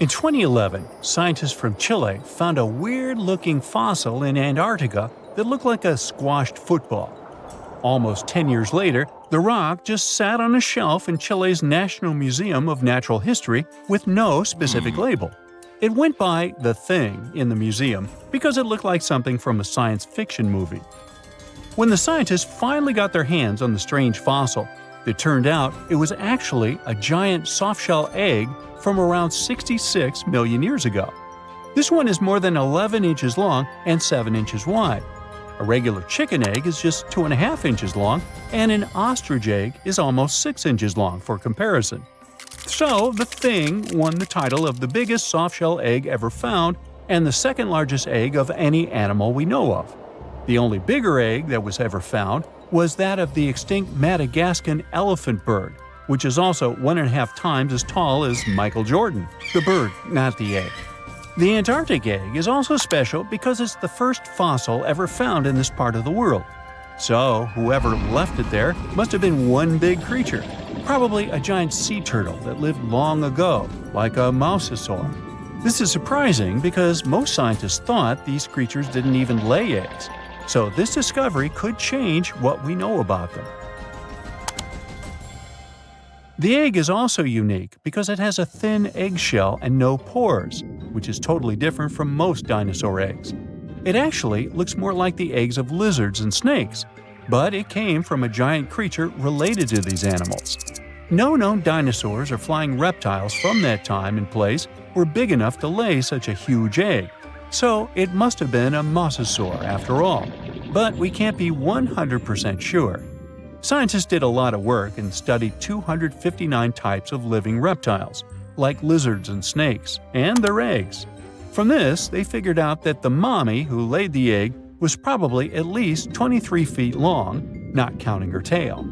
In 2011, scientists from Chile found a weird-looking fossil in Antarctica that looked like a squashed football. Almost 10 years later, the rock just sat on a shelf in Chile's National Museum of Natural History with no specific label. It went by The Thing in the museum because it looked like something from a science fiction movie. When the scientists finally got their hands on the strange fossil, it turned out it was actually a giant soft-shell egg from around 66 million years ago. This one is more than 11 inches long and 7 inches wide. A regular chicken egg is just 2.5 inches long, and an ostrich egg is almost 6 inches long for comparison. So, the Thing won the title of the biggest soft-shell egg ever found and the second largest egg of any animal we know of. The only bigger egg that was ever found was that of the extinct Madagascan elephant bird, which is also 1.5 times as tall as Michael Jordan. The bird, not the egg. The Antarctic egg is also special because it's the first fossil ever found in this part of the world. So, whoever left it there must have been one big creature, probably a giant sea turtle that lived long ago, like a mosasaur. This is surprising because most scientists thought these creatures didn't even lay eggs. So this discovery could change what we know about them. The egg is also unique because it has a thin eggshell and no pores, which is totally different from most dinosaur eggs. It actually looks more like the eggs of lizards and snakes, but it came from a giant creature related to these animals. No known dinosaurs or flying reptiles from that time and place were big enough to lay such a huge egg, so it must have been a mosasaur after all. But we can't be 100% sure. Scientists did a lot of work and studied 259 types of living reptiles, like lizards and snakes, and their eggs. From this, they figured out that the mommy who laid the egg was probably at least 23 feet long, not counting her tail.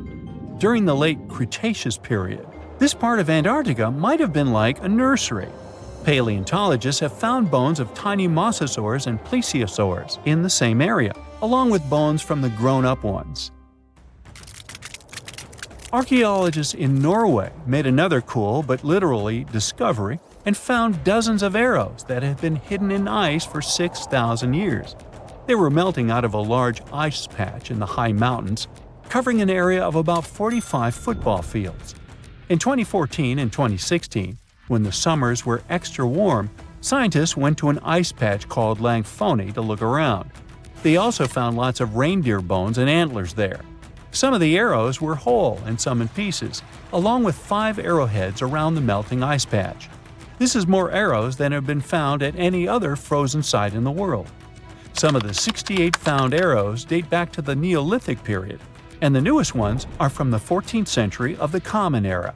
During the late Cretaceous period, this part of Antarctica might have been like a nursery. Paleontologists have found bones of tiny mosasaurs and plesiosaurs in the same area, along with bones from the grown-up ones. Archaeologists in Norway made another cool but literally discovery and found dozens of arrows that had been hidden in ice for 6,000 years. They were melting out of a large ice patch in the high mountains, covering an area of about 45 football fields. In 2014 and 2016, when the summers were extra warm, scientists went to an ice patch called Langfoni to look around. They also found lots of reindeer bones and antlers there. Some of the arrows were whole and some in pieces, along with 5 arrowheads around the melting ice patch. This is more arrows than have been found at any other frozen site in the world. Some of the 68 found arrows date back to the Neolithic period, and the newest ones are from the 14th century of the Common Era.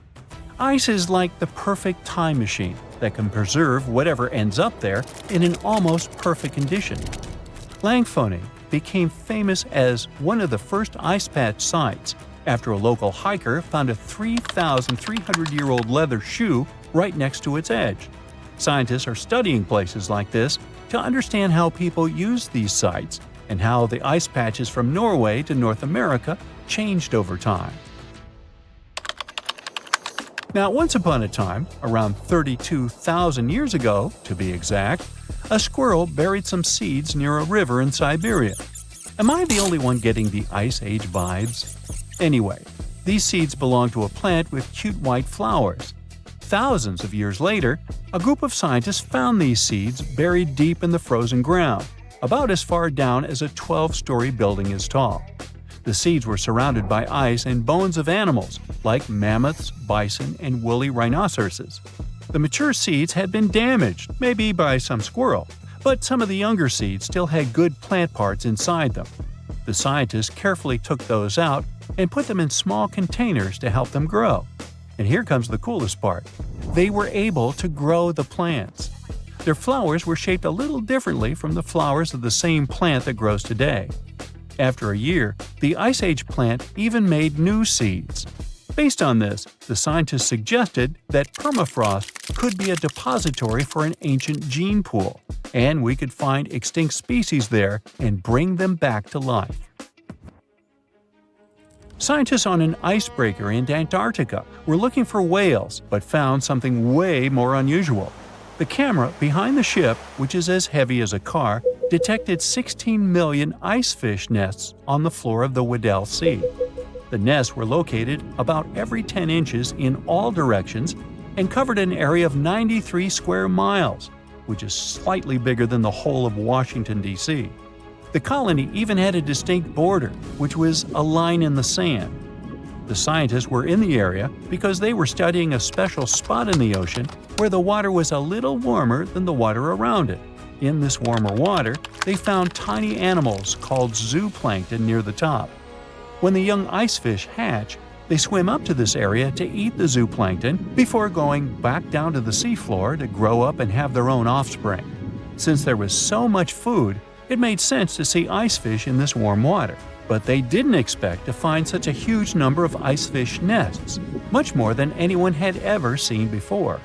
Ice is like the perfect time machine that can preserve whatever ends up there in an almost perfect condition. Langfoni became famous as one of the first ice patch sites after a local hiker found a 3,300-year-old leather shoe right next to its edge. Scientists are studying places like this to understand how people used these sites and how the ice patches from Norway to North America changed over time. Now, once upon a time, around 32,000 years ago, to be exact, a squirrel buried some seeds near a river in Siberia. Am I the only one getting the Ice Age vibes? Anyway, these seeds belong to a plant with cute white flowers. Thousands of years later, a group of scientists found these seeds buried deep in the frozen ground, about as far down as a 12-story building is tall. The seeds were surrounded by ice and bones of animals, like mammoths, bison, and woolly rhinoceroses. The mature seeds had been damaged, maybe by some squirrel, but some of the younger seeds still had good plant parts inside them. The scientists carefully took those out and put them in small containers to help them grow. And here comes the coolest part. They were able to grow the plants. Their flowers were shaped a little differently from the flowers of the same plant that grows today. After a year, the Ice Age plant even made new seeds. Based on this, the scientists suggested that permafrost could be a depository for an ancient gene pool, and we could find extinct species there and bring them back to life. Scientists on an icebreaker in Antarctica were looking for whales but found something way more unusual. The camera behind the ship, which is as heavy as a car, detected 16 million ice fish nests on the floor of the Weddell Sea. The nests were located about every 10 inches in all directions and covered an area of 93 square miles, which is slightly bigger than the whole of Washington, D.C. The colony even had a distinct border, which was a line in the sand. The scientists were in the area because they were studying a special spot in the ocean where the water was a little warmer than the water around it. In this warmer water, they found tiny animals called zooplankton near the top. When the young ice fish hatch, they swim up to this area to eat the zooplankton before going back down to the seafloor to grow up and have their own offspring. Since there was so much food, it made sense to see ice fish in this warm water. But they didn't expect to find such a huge number of ice fish nests, much more than anyone had ever seen before.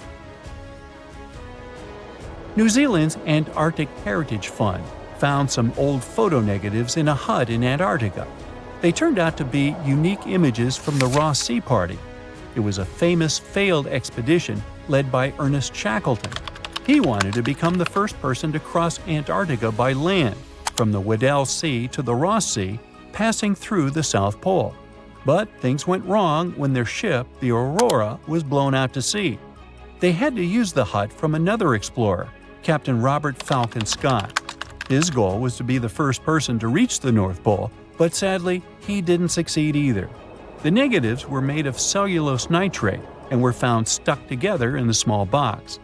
New Zealand's Antarctic Heritage Fund found some old photo negatives in a hut in Antarctica. They turned out to be unique images from the Ross Sea Party. It was a famous failed expedition led by Ernest Shackleton. He wanted to become the first person to cross Antarctica by land, from the Weddell Sea to the Ross Sea, passing through the South Pole. But things went wrong when their ship, the Aurora, was blown out to sea. They had to use the hut from another explorer, Captain Robert Falcon Scott. His goal was to be the first person to reach the North Pole, but sadly, he didn't succeed either. The negatives were made of cellulose nitrate and were found stuck together in the small box.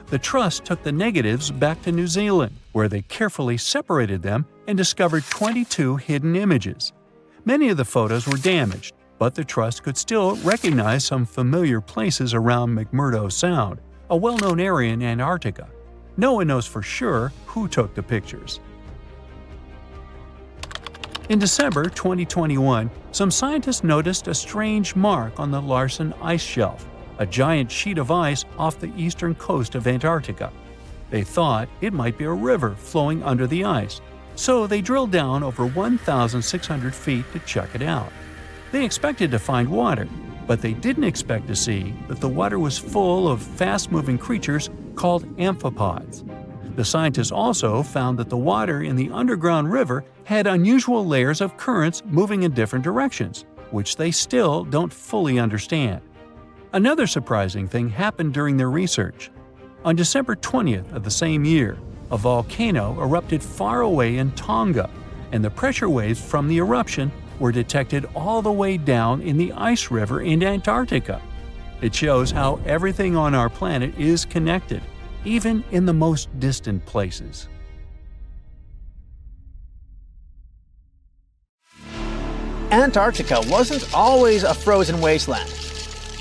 The Trust took the negatives back to New Zealand, where they carefully separated them and discovered 22 hidden images. Many of the photos were damaged, but the Trust could still recognize some familiar places around McMurdo Sound, a well-known area in Antarctica. No one knows for sure who took the pictures. In December 2021, some scientists noticed a strange mark on the Larsen Ice Shelf, a giant sheet of ice off the eastern coast of Antarctica. They thought it might be a river flowing under the ice, so they drilled down over 1,600 feet to check it out. They expected to find water, but they didn't expect to see that the water was full of fast-moving creatures called amphipods. The scientists also found that the water in the underground river had unusual layers of currents moving in different directions, which they still don't fully understand. Another surprising thing happened during their research. On December 20th of the same year, a volcano erupted far away in Tonga, and the pressure waves from the eruption were detected all the way down in the ice river in Antarctica. It shows how everything on our planet is connected, even in the most distant places. Antarctica wasn't always a frozen wasteland.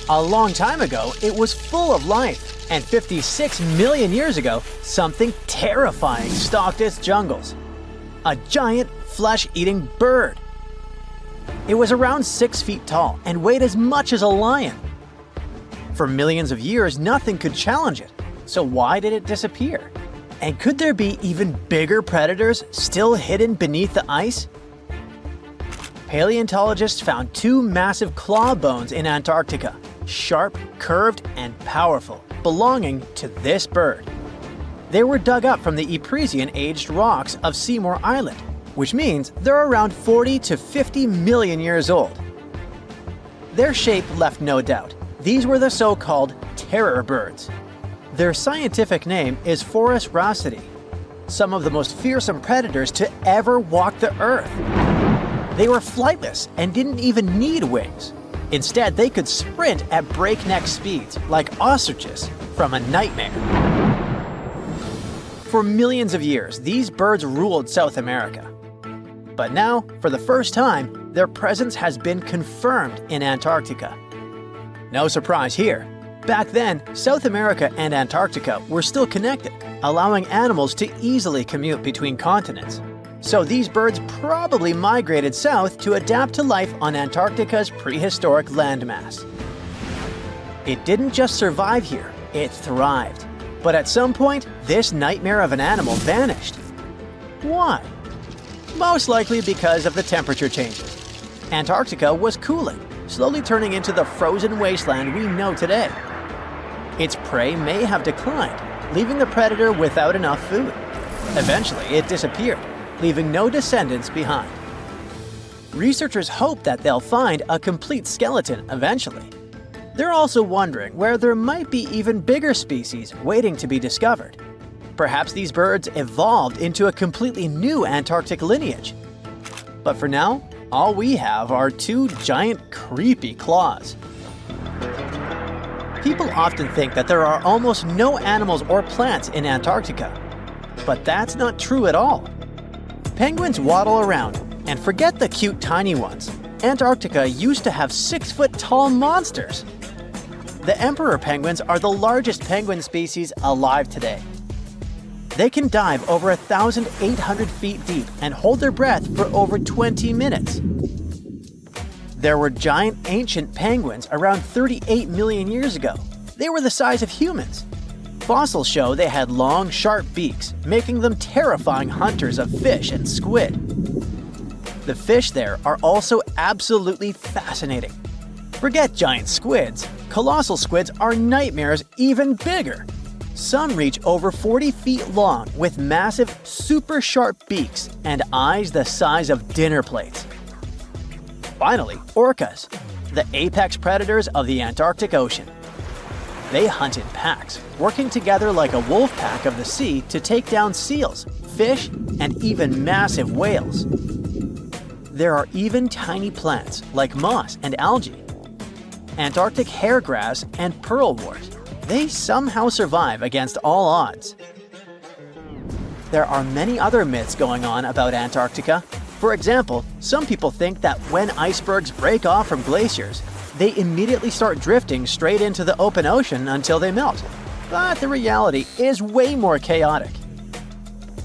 A long time ago, it was full of life, and 56 million years ago, something terrifying stalked its jungles. A giant, flesh-eating bird. It was around 6 feet tall and weighed as much as a lion. For millions of years, nothing could challenge it, so why did it disappear? And could there be even bigger predators still hidden beneath the ice? Paleontologists found 2 massive claw bones in Antarctica, sharp, curved, and powerful, belonging to this bird. They were dug up from the Epresian-aged rocks of Seymour Island, which means they're around 40 to 50 million years old. Their shape left no doubt. These were the so-called terror birds. Their scientific name is Forus raceti, some of the most fearsome predators to ever walk the earth. They were flightless and didn't even need wings. Instead, they could sprint at breakneck speeds, like ostriches from a nightmare. For millions of years, these birds ruled South America. But now, for the first time, their presence has been confirmed in Antarctica. No surprise here. Back then, South America and Antarctica were still connected, allowing animals to easily commute between continents. So these birds probably migrated south to adapt to life on Antarctica's prehistoric landmass. It didn't just survive here, it thrived. But at some point, this nightmare of an animal vanished. Why? Most likely because of the temperature changes. Antarctica was cooling, slowly turning into the frozen wasteland we know today. Its prey may have declined, leaving the predator without enough food. Eventually, it disappeared, leaving no descendants behind. Researchers hope that they'll find a complete skeleton eventually. They're also wondering where there might be even bigger species waiting to be discovered. Perhaps these birds evolved into a completely new Antarctic lineage. But for now, all we have are two giant, creepy claws. People often think that there are almost no animals or plants in Antarctica. But that's not true at all. Penguins waddle around, and forget the cute tiny ones. Antarctica used to have 6-foot-tall monsters. The emperor penguins are the largest penguin species alive today. They can dive over 1,800 feet deep and hold their breath for over 20 minutes. There were giant ancient penguins around 38 million years ago. They were the size of humans. Fossils show they had long, sharp beaks, making them terrifying hunters of fish and squid. The fish there are also absolutely fascinating. Forget giant squids. Colossal squids are nightmares even bigger. Some reach over 40 feet long with massive, super sharp beaks and eyes the size of dinner plates. Finally, orcas, the apex predators of the Antarctic Ocean. They hunt in packs, working together like a wolf pack of the sea to take down seals, fish, and even massive whales. There are even tiny plants like moss and algae, Antarctic hairgrass, and pearlwort. They somehow survive against all odds. There are many other myths going on about Antarctica. For example, some people think that when icebergs break off from glaciers, they immediately start drifting straight into the open ocean until they melt. But the reality is way more chaotic.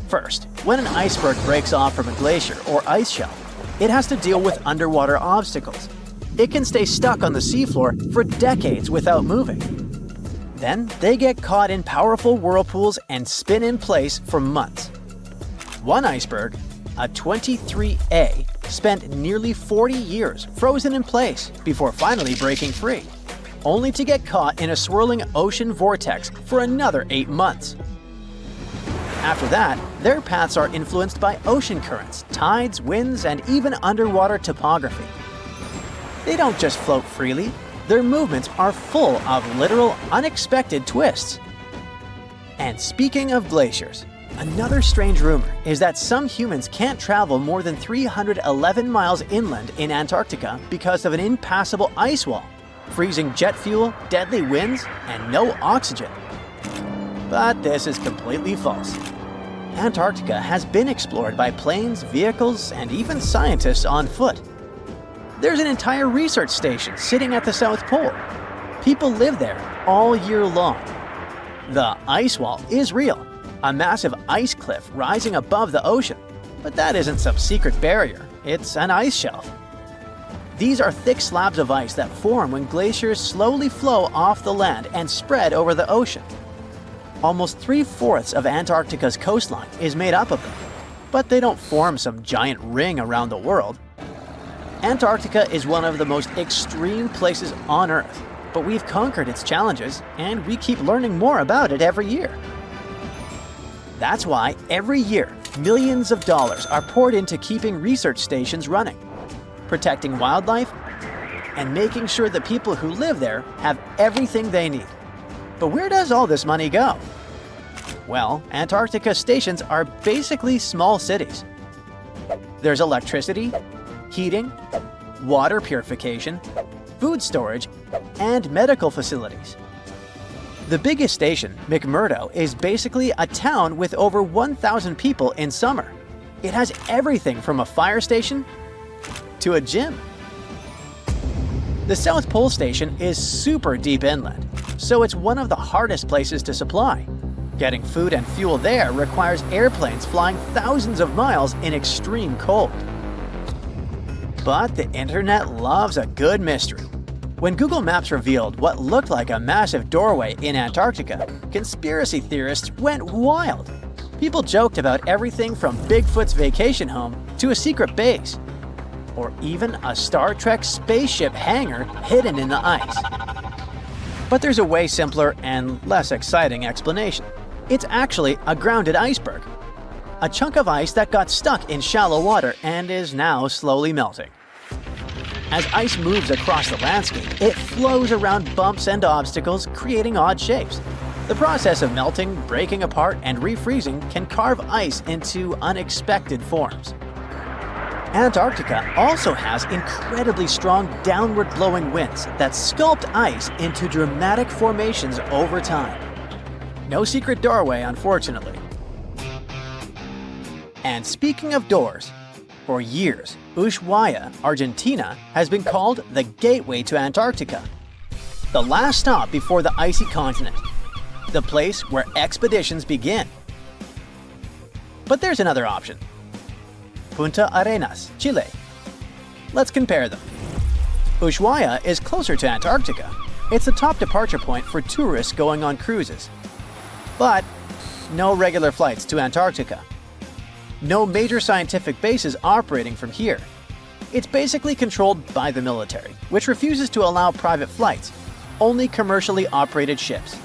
First, when an iceberg breaks off from a glacier or ice shelf, it has to deal with underwater obstacles. It can stay stuck on the seafloor for decades without moving. Then they get caught in powerful whirlpools and spin in place for months. One iceberg, a 23A, spent nearly 40 years frozen in place before finally breaking free, only to get caught in a swirling ocean vortex for another 8 months. After that, their paths are influenced by ocean currents, tides, winds, and even underwater topography. They don't just float freely. Their movements are full of literal, unexpected twists. And speaking of glaciers, another strange rumor is that some humans can't travel more than 311 miles inland in Antarctica because of an impassable ice wall, freezing jet fuel, deadly winds, and no oxygen. But this is completely false. Antarctica has been explored by planes, vehicles, and even scientists on foot. There's an entire research station sitting at the South Pole. People live there all year long. The ice wall is real, a massive ice cliff rising above the ocean. But that isn't some secret barrier, it's an ice shelf. These are thick slabs of ice that form when glaciers slowly flow off the land and spread over the ocean. Almost 3/4 of Antarctica's coastline is made up of them, but they don't form some giant ring around the world. Antarctica is one of the most extreme places on Earth, but we've conquered its challenges, and we keep learning more about it every year. That's why every year, millions of dollars are poured into keeping research stations running, protecting wildlife, and making sure the people who live there have everything they need. But where does all this money go? Well, Antarctica stations are basically small cities. There's electricity, heating, water purification, food storage, and medical facilities. The biggest station, McMurdo, is basically a town with over 1,000 people in summer. It has everything from a fire station to a gym. The South Pole Station is super deep inland, so it's one of the hardest places to supply. Getting food and fuel there requires airplanes flying thousands of miles in extreme cold. But the internet loves a good mystery. When Google Maps revealed what looked like a massive doorway in Antarctica, conspiracy theorists went wild. People joked about everything from Bigfoot's vacation home to a secret base, or even a Star Trek spaceship hangar hidden in the ice. But there's a way simpler and less exciting explanation. It's actually a grounded iceberg, a chunk of ice that got stuck in shallow water and is now slowly melting. As ice moves across the landscape, it flows around bumps and obstacles, creating odd shapes. The process of melting, breaking apart, and refreezing can carve ice into unexpected forms. Antarctica also has incredibly strong downward-blowing winds that sculpt ice into dramatic formations over time. No secret doorway, unfortunately. And speaking of doors, for years, Ushuaia, Argentina, has been called the gateway to Antarctica, the last stop before the icy continent, the place where expeditions begin. But there's another option. Punta Arenas, Chile. Let's compare them. Ushuaia is closer to Antarctica. It's the top departure point for tourists going on cruises. But no regular flights to Antarctica. No major scientific bases operating from here. It's basically controlled by the military, which refuses to allow private flights, only commercially operated ships.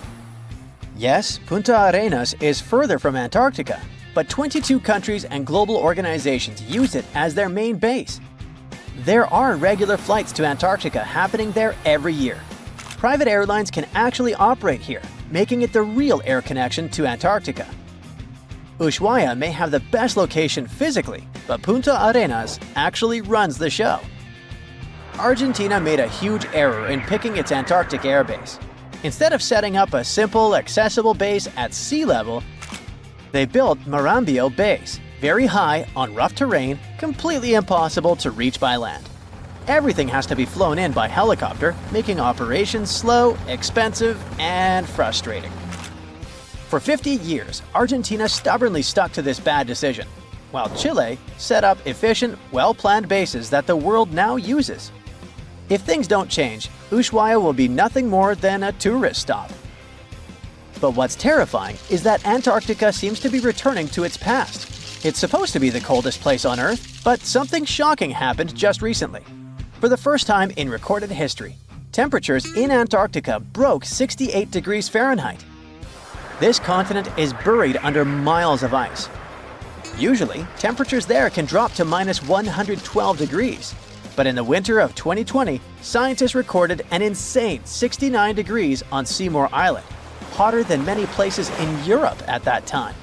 Yes, Punta Arenas is further from Antarctica, but 22 countries and global organizations use it as their main base. There are regular flights to Antarctica happening there every year. Private airlines can actually operate here, making it the real air connection to Antarctica. Ushuaia may have the best location physically, but Punta Arenas actually runs the show. Argentina made a huge error in picking its Antarctic airbase. Instead of setting up a simple, accessible base at sea level, they built Marambio Base, very high on rough terrain, completely impossible to reach by land. Everything has to be flown in by helicopter, making operations slow, expensive, and frustrating. For 50 years, Argentina stubbornly stuck to this bad decision, while Chile set up efficient, well-planned bases that the world now uses. If things don't change, Ushuaia will be nothing more than a tourist stop. But what's terrifying is that Antarctica seems to be returning to its past. It's supposed to be the coldest place on Earth, but something shocking happened just recently. For the first time in recorded history, temperatures in Antarctica broke 68 degrees Fahrenheit. This continent is buried under miles of ice. Usually, temperatures there can drop to minus 112 degrees. But in the winter of 2020, scientists recorded an insane 69 degrees on Seymour Island, hotter than many places in Europe at that time.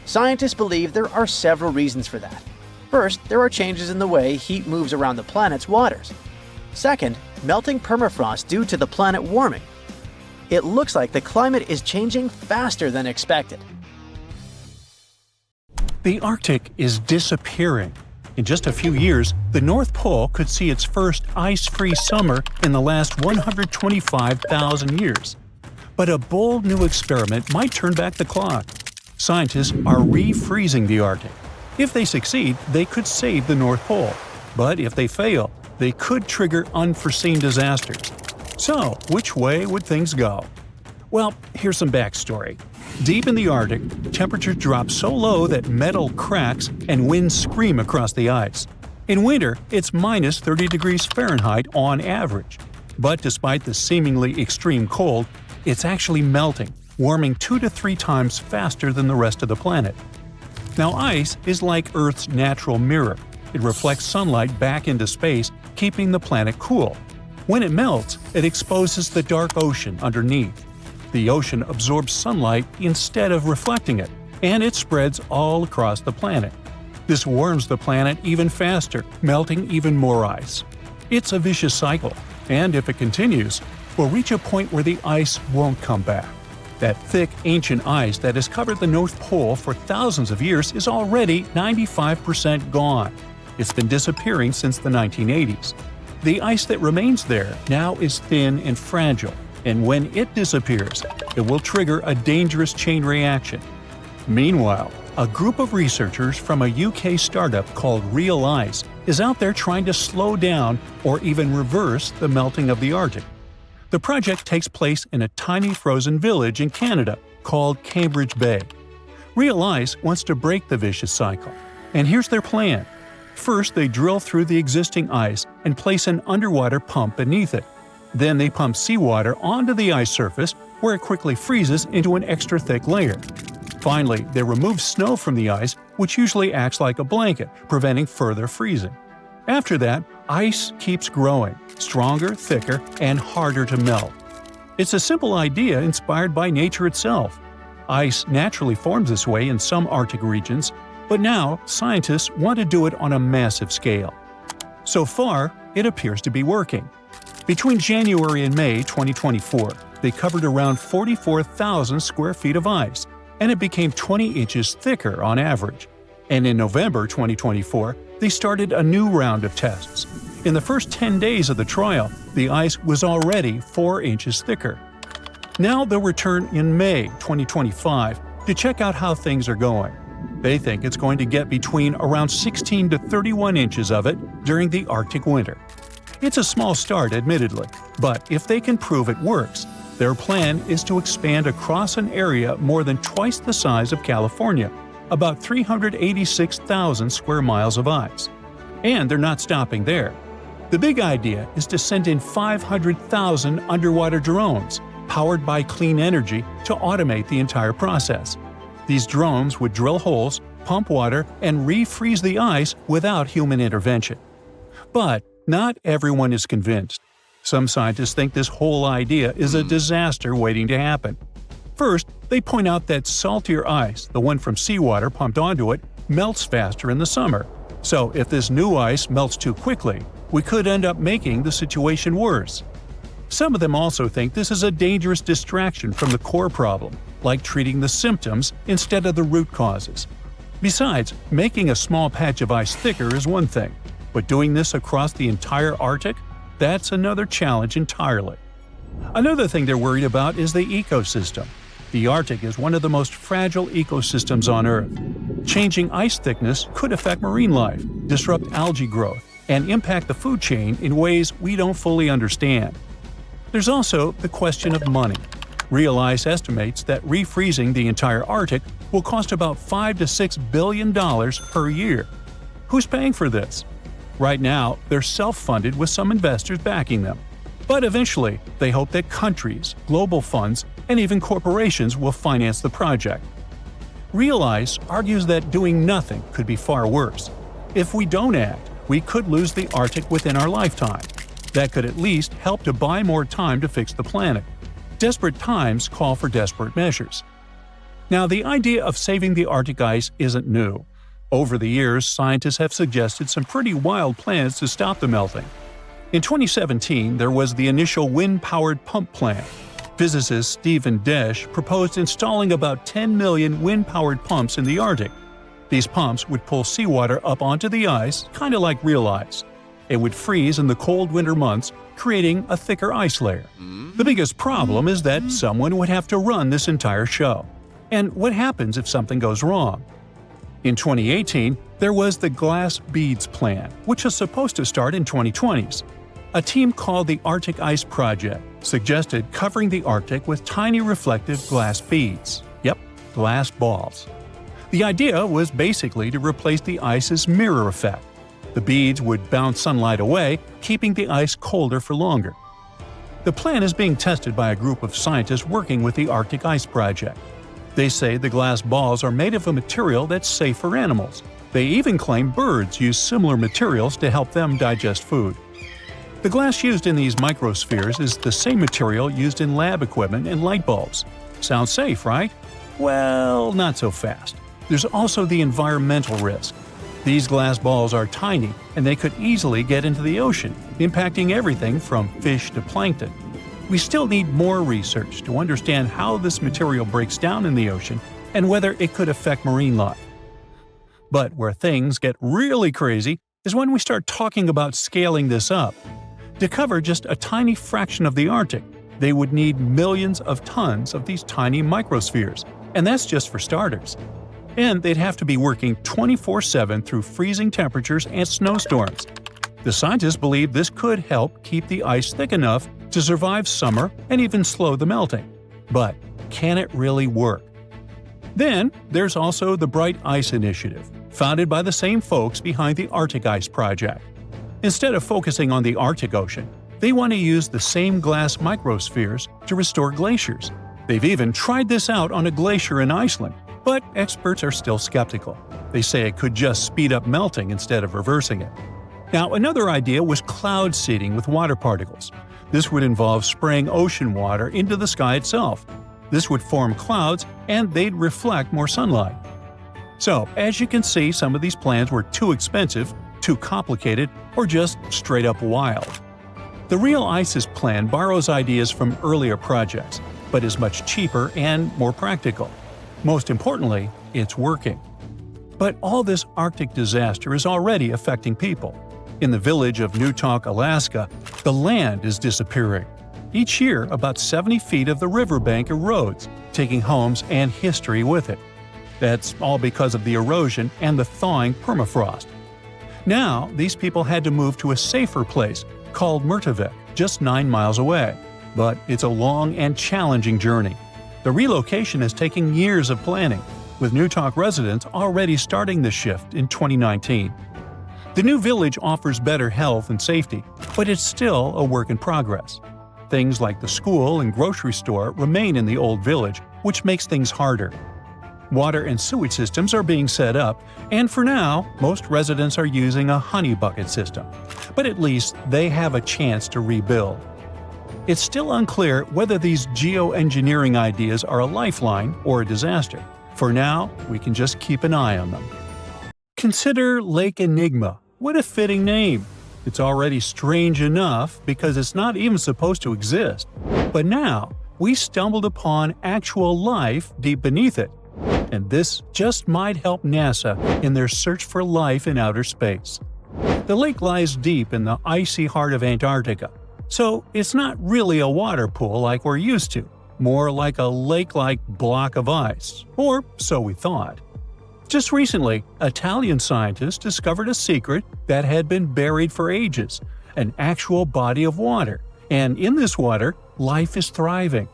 Scientists believe there are several reasons for that. First, there are changes in the way heat moves around the planet's waters. Second, melting permafrost due to the planet warming. It looks like the climate is changing faster than expected. The Arctic is disappearing. In just a few years, the North Pole could see its first ice-free summer in the last 125,000 years. But a bold new experiment might turn back the clock. Scientists are refreezing the Arctic. If they succeed, they could save the North Pole. But if they fail, they could trigger unforeseen disasters. So, which way would things go? Well, here's some backstory. Deep in the Arctic, temperatures drop so low that metal cracks and winds scream across the ice. In winter, it's minus 30 degrees Fahrenheit on average. But despite the seemingly extreme cold, it's actually melting, warming 2 to 3 times faster than the rest of the planet. Now, ice is like Earth's natural mirror. It reflects sunlight back into space, keeping the planet cool. When it melts, it exposes the dark ocean underneath. The ocean absorbs sunlight instead of reflecting it, and it spreads all across the planet. This warms the planet even faster, melting even more ice. It's a vicious cycle, and if it continues, we'll reach a point where the ice won't come back. That thick, ancient ice that has covered the North Pole for thousands of years is already 95% gone. It's been disappearing since the 1980s. The ice that remains there now is thin and fragile, and when it disappears, it will trigger a dangerous chain reaction. Meanwhile, a group of researchers from a UK startup called Real Ice is out there trying to slow down or even reverse the melting of the Arctic. The project takes place in a tiny frozen village in Canada called Cambridge Bay. Real Ice wants to break the vicious cycle, and here's their plan. First, they drill through the existing ice and place an underwater pump beneath it. Then they pump seawater onto the ice surface, where it quickly freezes into an extra thick layer. Finally, they remove snow from the ice, which usually acts like a blanket, preventing further freezing. After that, ice keeps growing, stronger, thicker, and harder to melt. It's a simple idea inspired by nature itself. Ice naturally forms this way in some Arctic regions, but now scientists want to do it on a massive scale. So far, it appears to be working. Between January and May 2024, they covered around 44,000 square feet of ice, and it became 20 inches thicker on average. And in November 2024, they started a new round of tests. In the first 10 days of the trial, the ice was already 4 inches thicker. Now they'll return in May 2025 to check out how things are going. They think it's going to get between around 16 to 31 inches of it during the Arctic winter. It's a small start, admittedly, but if they can prove it works, their plan is to expand across an area more than twice the size of California, about 386,000 square miles of ice. And they're not stopping there. The big idea is to send in 500,000 underwater drones, powered by clean energy, to automate the entire process. These drones would drill holes, pump water, and refreeze the ice without human intervention. But not everyone is convinced. Some scientists think this whole idea is a disaster waiting to happen. First, they point out that saltier ice, the one from seawater pumped onto it, melts faster in the summer. So if this new ice melts too quickly, we could end up making the situation worse. Some of them also think this is a dangerous distraction from the core problem, like treating the symptoms instead of the root causes. Besides, making a small patch of ice thicker is one thing, but doing this across the entire Arctic? That's another challenge entirely. Another thing they're worried about is the ecosystem. The Arctic is one of the most fragile ecosystems on Earth. Changing ice thickness could affect marine life, disrupt algae growth, and impact the food chain in ways we don't fully understand. There's also the question of money. Real Ice estimates that refreezing the entire Arctic will cost about $5 to $6 billion per year. Who's paying for this? Right now, they're self-funded with some investors backing them. But eventually, they hope that countries, global funds, and even corporations will finance the project. Real Ice argues that doing nothing could be far worse. If we don't act, we could lose the Arctic within our lifetime. That could at least help to buy more time to fix the planet. Desperate times call for desperate measures. Now, the idea of saving the Arctic ice isn't new. Over the years, scientists have suggested some pretty wild plans to stop the melting. In 2017, there was the initial wind-powered pump plan. Physicist Stephen Desch proposed installing about 10 million wind-powered pumps in the Arctic. These pumps would pull seawater up onto the ice, kind of like real ice. It would freeze in the cold winter months, creating a thicker ice layer. The biggest problem is that someone would have to run this entire show. And what happens if something goes wrong? In 2018, there was the Glass Beads Plan, which was supposed to start in 2020s. A team called the Arctic Ice Project suggested covering the Arctic with tiny reflective glass beads. Yep, glass balls. The idea was basically to replace the ice's mirror effect. The beads would bounce sunlight away, keeping the ice colder for longer. The plan is being tested by a group of scientists working with the Arctic Ice Project. They say the glass balls are made of a material that's safe for animals. They even claim birds use similar materials to help them digest food. The glass used in these microspheres is the same material used in lab equipment and light bulbs. Sounds safe, right? Well, not so fast. There's also the environmental risk. These glass balls are tiny, and they could easily get into the ocean, impacting everything from fish to plankton. We still need more research to understand how this material breaks down in the ocean and whether it could affect marine life. But where things get really crazy is when we start talking about scaling this up. To cover just a tiny fraction of the Arctic, they would need millions of tons of these tiny microspheres, and that's just for starters. And they'd have to be working 24/7 through freezing temperatures and snowstorms. The scientists believe this could help keep the ice thick enough to survive summer and even slow the melting. But can it really work? Then, there's also the Bright Ice Initiative, founded by the same folks behind the Arctic Ice Project. Instead of focusing on the Arctic Ocean, They want to use the same glass microspheres to restore glaciers. They've even tried this out on a glacier in Iceland, but experts are still skeptical. They say it could just speed up melting instead of reversing it. Now, another idea was cloud seeding with water particles. This would involve spraying ocean water into the sky itself. This would form clouds, and they'd reflect more sunlight. So, as you can see, some of these plans were too expensive, too complicated, or just straight up wild. The real ISIS plan borrows ideas from earlier projects, but is much cheaper and more practical. Most importantly, it's working. But all this Arctic disaster is already affecting people. In the village of Newtok, Alaska, the land is disappearing. Each year, about 70 feet of the riverbank erodes, taking homes and history with it. That's all because of the erosion and the thawing permafrost. Now, these people had to move to a safer place called Murtavik, just 9 miles away. But it's a long and challenging journey. The relocation is taking years of planning, with Newtok residents already starting the shift in 2019. The new village offers better health and safety, but it's still a work in progress. Things like the school and grocery store remain in the old village, which makes things harder. Water and sewage systems are being set up, and for now, most residents are using a honey bucket system. But at least they have a chance to rebuild. It's still unclear whether these geoengineering ideas are a lifeline or a disaster. For now, we can just keep an eye on them. Consider Lake Enigma. What a fitting name! It's already strange enough because it's not even supposed to exist. But now, we stumbled upon actual life deep beneath it. And this just might help NASA in their search for life in outer space. The lake lies deep in the icy heart of Antarctica, so it's not really a water pool like we're used to, more like a lake-like block of ice, or so we thought. Just recently, Italian scientists discovered a secret that had been buried for ages, an actual body of water, and in this water, life is thriving.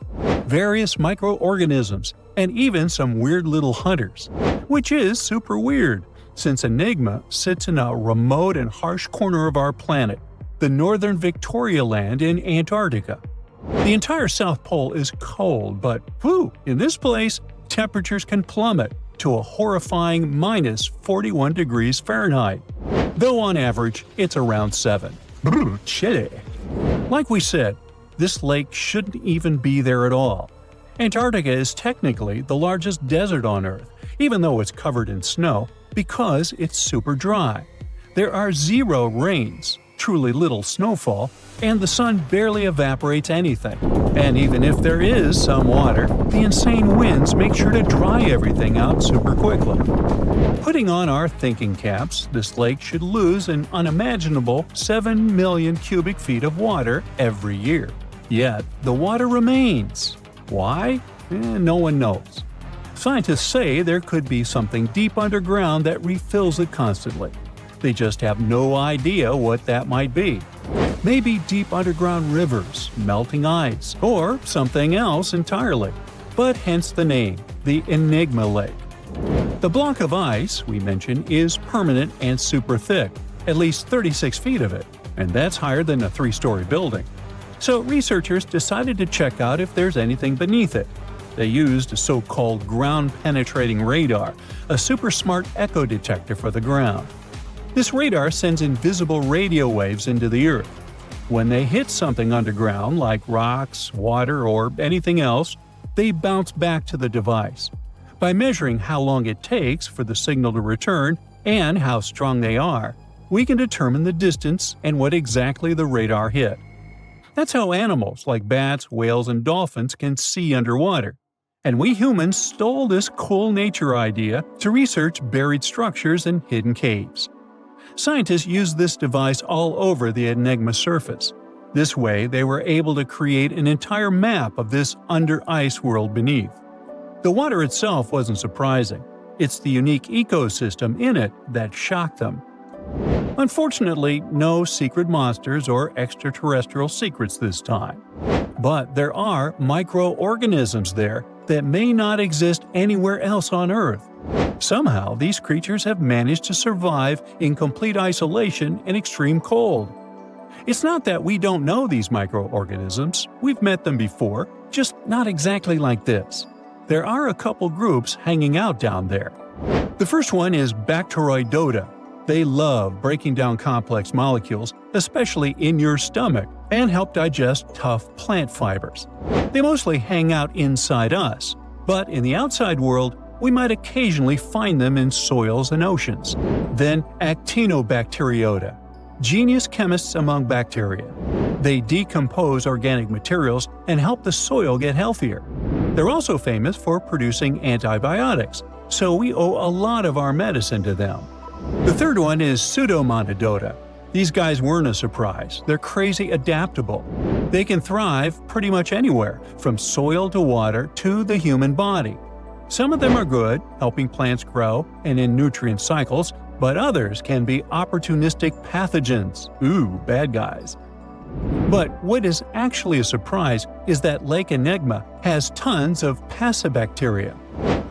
Various microorganisms, and even some weird little hunters. Which is super weird, since Enigma sits in a remote and harsh corner of our planet, the northern Victoria Land in Antarctica. The entire South Pole is cold, but in this place, temperatures can plummet to a horrifying minus 41 degrees Fahrenheit, though on average it's around 7. Chilly. Like we said, this lake shouldn't even be there at all. Antarctica is technically the largest desert on Earth, even though it's covered in snow, because it's super dry. There are 0 rains, truly little snowfall, and the sun barely evaporates anything. And even if there is some water, the insane winds make sure to dry everything out super quickly. Putting on our thinking caps, this lake should lose an unimaginable 7 million cubic feet of water every year. Yet, the water remains. Why? No one knows. Scientists say there could be something deep underground that refills it constantly. They just have no idea what that might be. Maybe deep underground rivers, melting ice, or something else entirely. But hence the name, the Enigma Lake. The block of ice we mentioned is permanent and super thick, at least 36 feet of it, and that's higher than a 3-story building. So researchers decided to check out if there's anything beneath it. They used a so-called ground-penetrating radar, a super smart echo detector for the ground. This radar sends invisible radio waves into the Earth. When they hit something underground, like rocks, water, or anything else, they bounce back to the device. By measuring how long it takes for the signal to return and how strong they are, we can determine the distance and what exactly the radar hit. That's how animals like bats, whales, and dolphins can see underwater. And we humans stole this cool nature idea to research buried structures and hidden caves. Scientists used this device all over the Enigma surface. This way, they were able to create an entire map of this under-ice world beneath. The water itself wasn't surprising. It's the unique ecosystem in it that shocked them. Unfortunately, no secret monsters or extraterrestrial secrets this time. But there are microorganisms there that may not exist anywhere else on Earth. Somehow, these creatures have managed to survive in complete isolation and extreme cold. It's not that we don't know these microorganisms, we've met them before, just not exactly like this. There are a couple groups hanging out down there. The first one is Bacteroidota. They love breaking down complex molecules, especially in your stomach, and help digest tough plant fibers. They mostly hang out inside us, but in the outside world, we might occasionally find them in soils and oceans. Then Actinobacteriota, genius chemists among bacteria. They decompose organic materials and help the soil get healthier. They're also famous for producing antibiotics, so we owe a lot of our medicine to them. The third one is Pseudomonadota. These guys weren't a surprise. They're crazy adaptable. They can thrive pretty much anywhere, from soil to water to the human body. Some of them are good, helping plants grow and in nutrient cycles, but others can be opportunistic pathogens. Ooh, bad guys. But what is actually a surprise is that Lake Enigma has tons of passibacteria.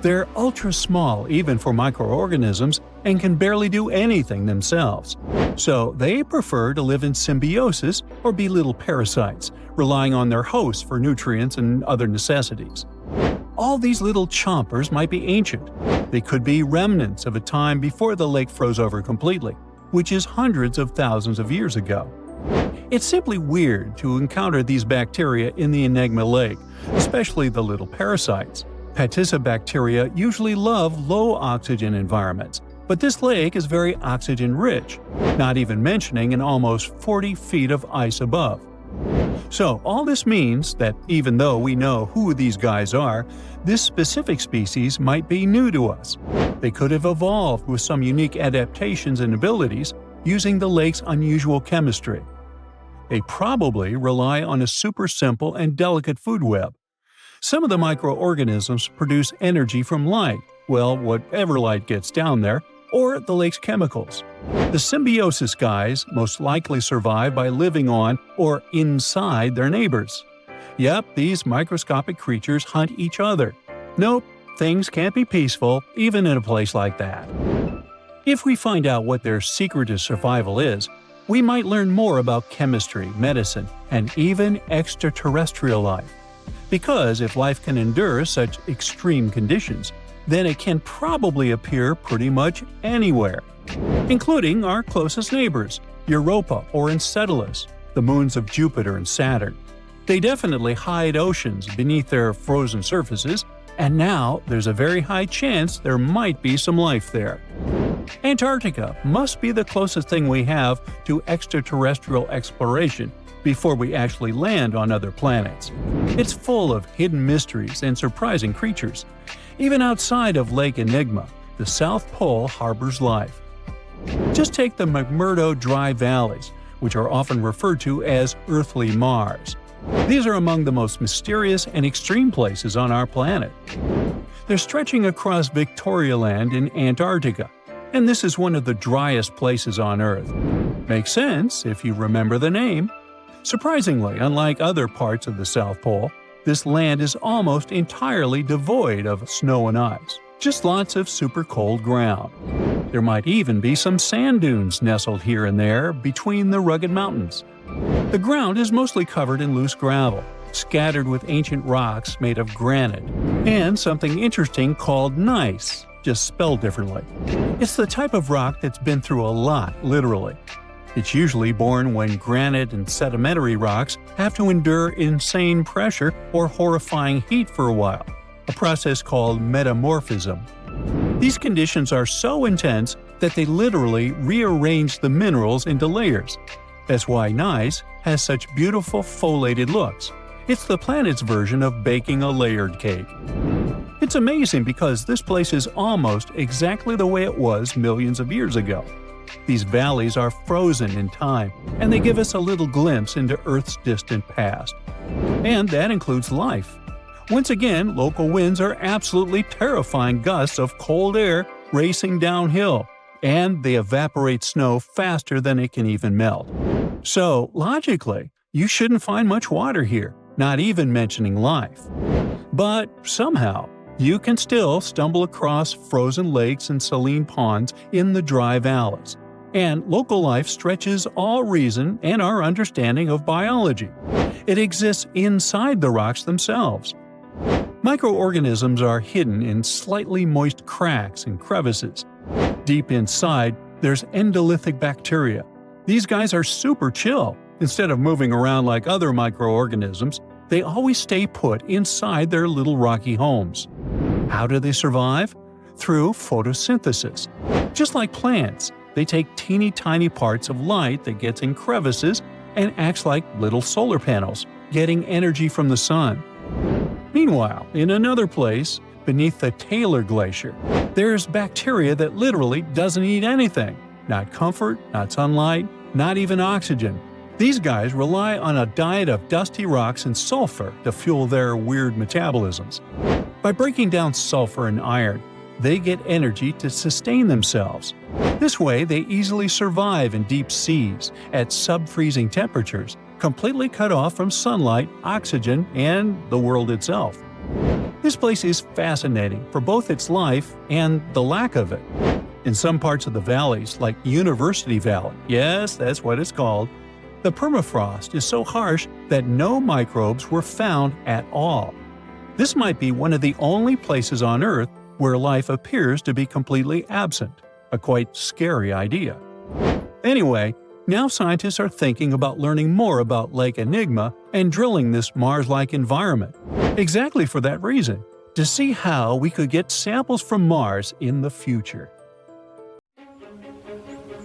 They're ultra small even for microorganisms and can barely do anything themselves. So they prefer to live in symbiosis or be little parasites, relying on their hosts for nutrients and other necessities. All these little chompers might be ancient. They could be remnants of a time before the lake froze over completely, which is hundreds of thousands of years ago. It's simply weird to encounter these bacteria in the Enigma lake, especially the little parasites. Passibacteria usually love low-oxygen environments, but this lake is very oxygen-rich, not even mentioning an almost 40 feet of ice above. So all this means that even though we know who these guys are, this specific species might be new to us. They could have evolved with some unique adaptations and abilities using the lake's unusual chemistry. They probably rely on a super simple and delicate food web. Some of the microorganisms produce energy from light, well, whatever light gets down there, or the lake's chemicals. The symbiosis guys most likely survive by living on or inside their neighbors. Yep, these microscopic creatures hunt each other. Nope, things can't be peaceful even in a place like that. If we find out what their secret to survival is, we might learn more about chemistry, medicine, and even extraterrestrial life. Because if life can endure such extreme conditions, then it can probably appear pretty much anywhere, including our closest neighbors, Europa or Enceladus, the moons of Jupiter and Saturn. They definitely hide oceans beneath their frozen surfaces, and now there's a very high chance there might be some life there. Antarctica must be the closest thing we have to extraterrestrial exploration before we actually land on other planets. It's full of hidden mysteries and surprising creatures. Even outside of Lake Enigma, the South Pole harbors life. Just take the McMurdo Dry Valleys, which are often referred to as Earthly Mars. These are among the most mysterious and extreme places on our planet. They're stretching across Victoria Land in Antarctica, and this is one of the driest places on Earth. Makes sense if you remember the name. Surprisingly, unlike other parts of the South Pole, this land is almost entirely devoid of snow and ice, just lots of super cold ground. There might even be some sand dunes nestled here and there between the rugged mountains. The ground is mostly covered in loose gravel, scattered with ancient rocks made of granite, and something interesting called gneiss, just spelled differently. It's the type of rock that's been through a lot, literally. It's usually born when granite and sedimentary rocks have to endure insane pressure or horrifying heat for a while, a process called metamorphism. These conditions are so intense that they literally rearrange the minerals into layers. That's why gneiss has such beautiful foliated looks. It's the planet's version of baking a layered cake. It's amazing because this place is almost exactly the way it was millions of years ago. These valleys are frozen in time, and they give us a little glimpse into Earth's distant past. And that includes life. Once again, local winds are absolutely terrifying gusts of cold air racing downhill, and they evaporate snow faster than it can even melt. So, logically, you shouldn't find much water here, not even mentioning life. But somehow, you can still stumble across frozen lakes and saline ponds in the dry valleys. And local life stretches all reason and our understanding of biology. It exists inside the rocks themselves. Microorganisms are hidden in slightly moist cracks and crevices. Deep inside, there's endolithic bacteria. These guys are super chill. Instead of moving around like other microorganisms, they always stay put inside their little rocky homes. How do they survive? Through photosynthesis. Just like plants, they take teeny tiny parts of light that gets in crevices and acts like little solar panels, getting energy from the sun. Meanwhile, in another place, beneath the Taylor Glacier, there's bacteria that literally doesn't eat anything. Not comfort, not sunlight, not even oxygen. These guys rely on a diet of dusty rocks and sulfur to fuel their weird metabolisms. By breaking down sulfur and iron, they get energy to sustain themselves. This way, they easily survive in deep seas at sub-freezing temperatures, completely cut off from sunlight, oxygen, and the world itself. This place is fascinating for both its life and the lack of it. In some parts of the valleys, like University Valley, yes, that's what it's called, the permafrost is so harsh that no microbes were found at all. This might be one of the only places on Earth where life appears to be completely absent, a quite scary idea. Anyway, now scientists are thinking about learning more about Lake Enigma and drilling this Mars-like environment. Exactly for that reason, to see how we could get samples from Mars in the future.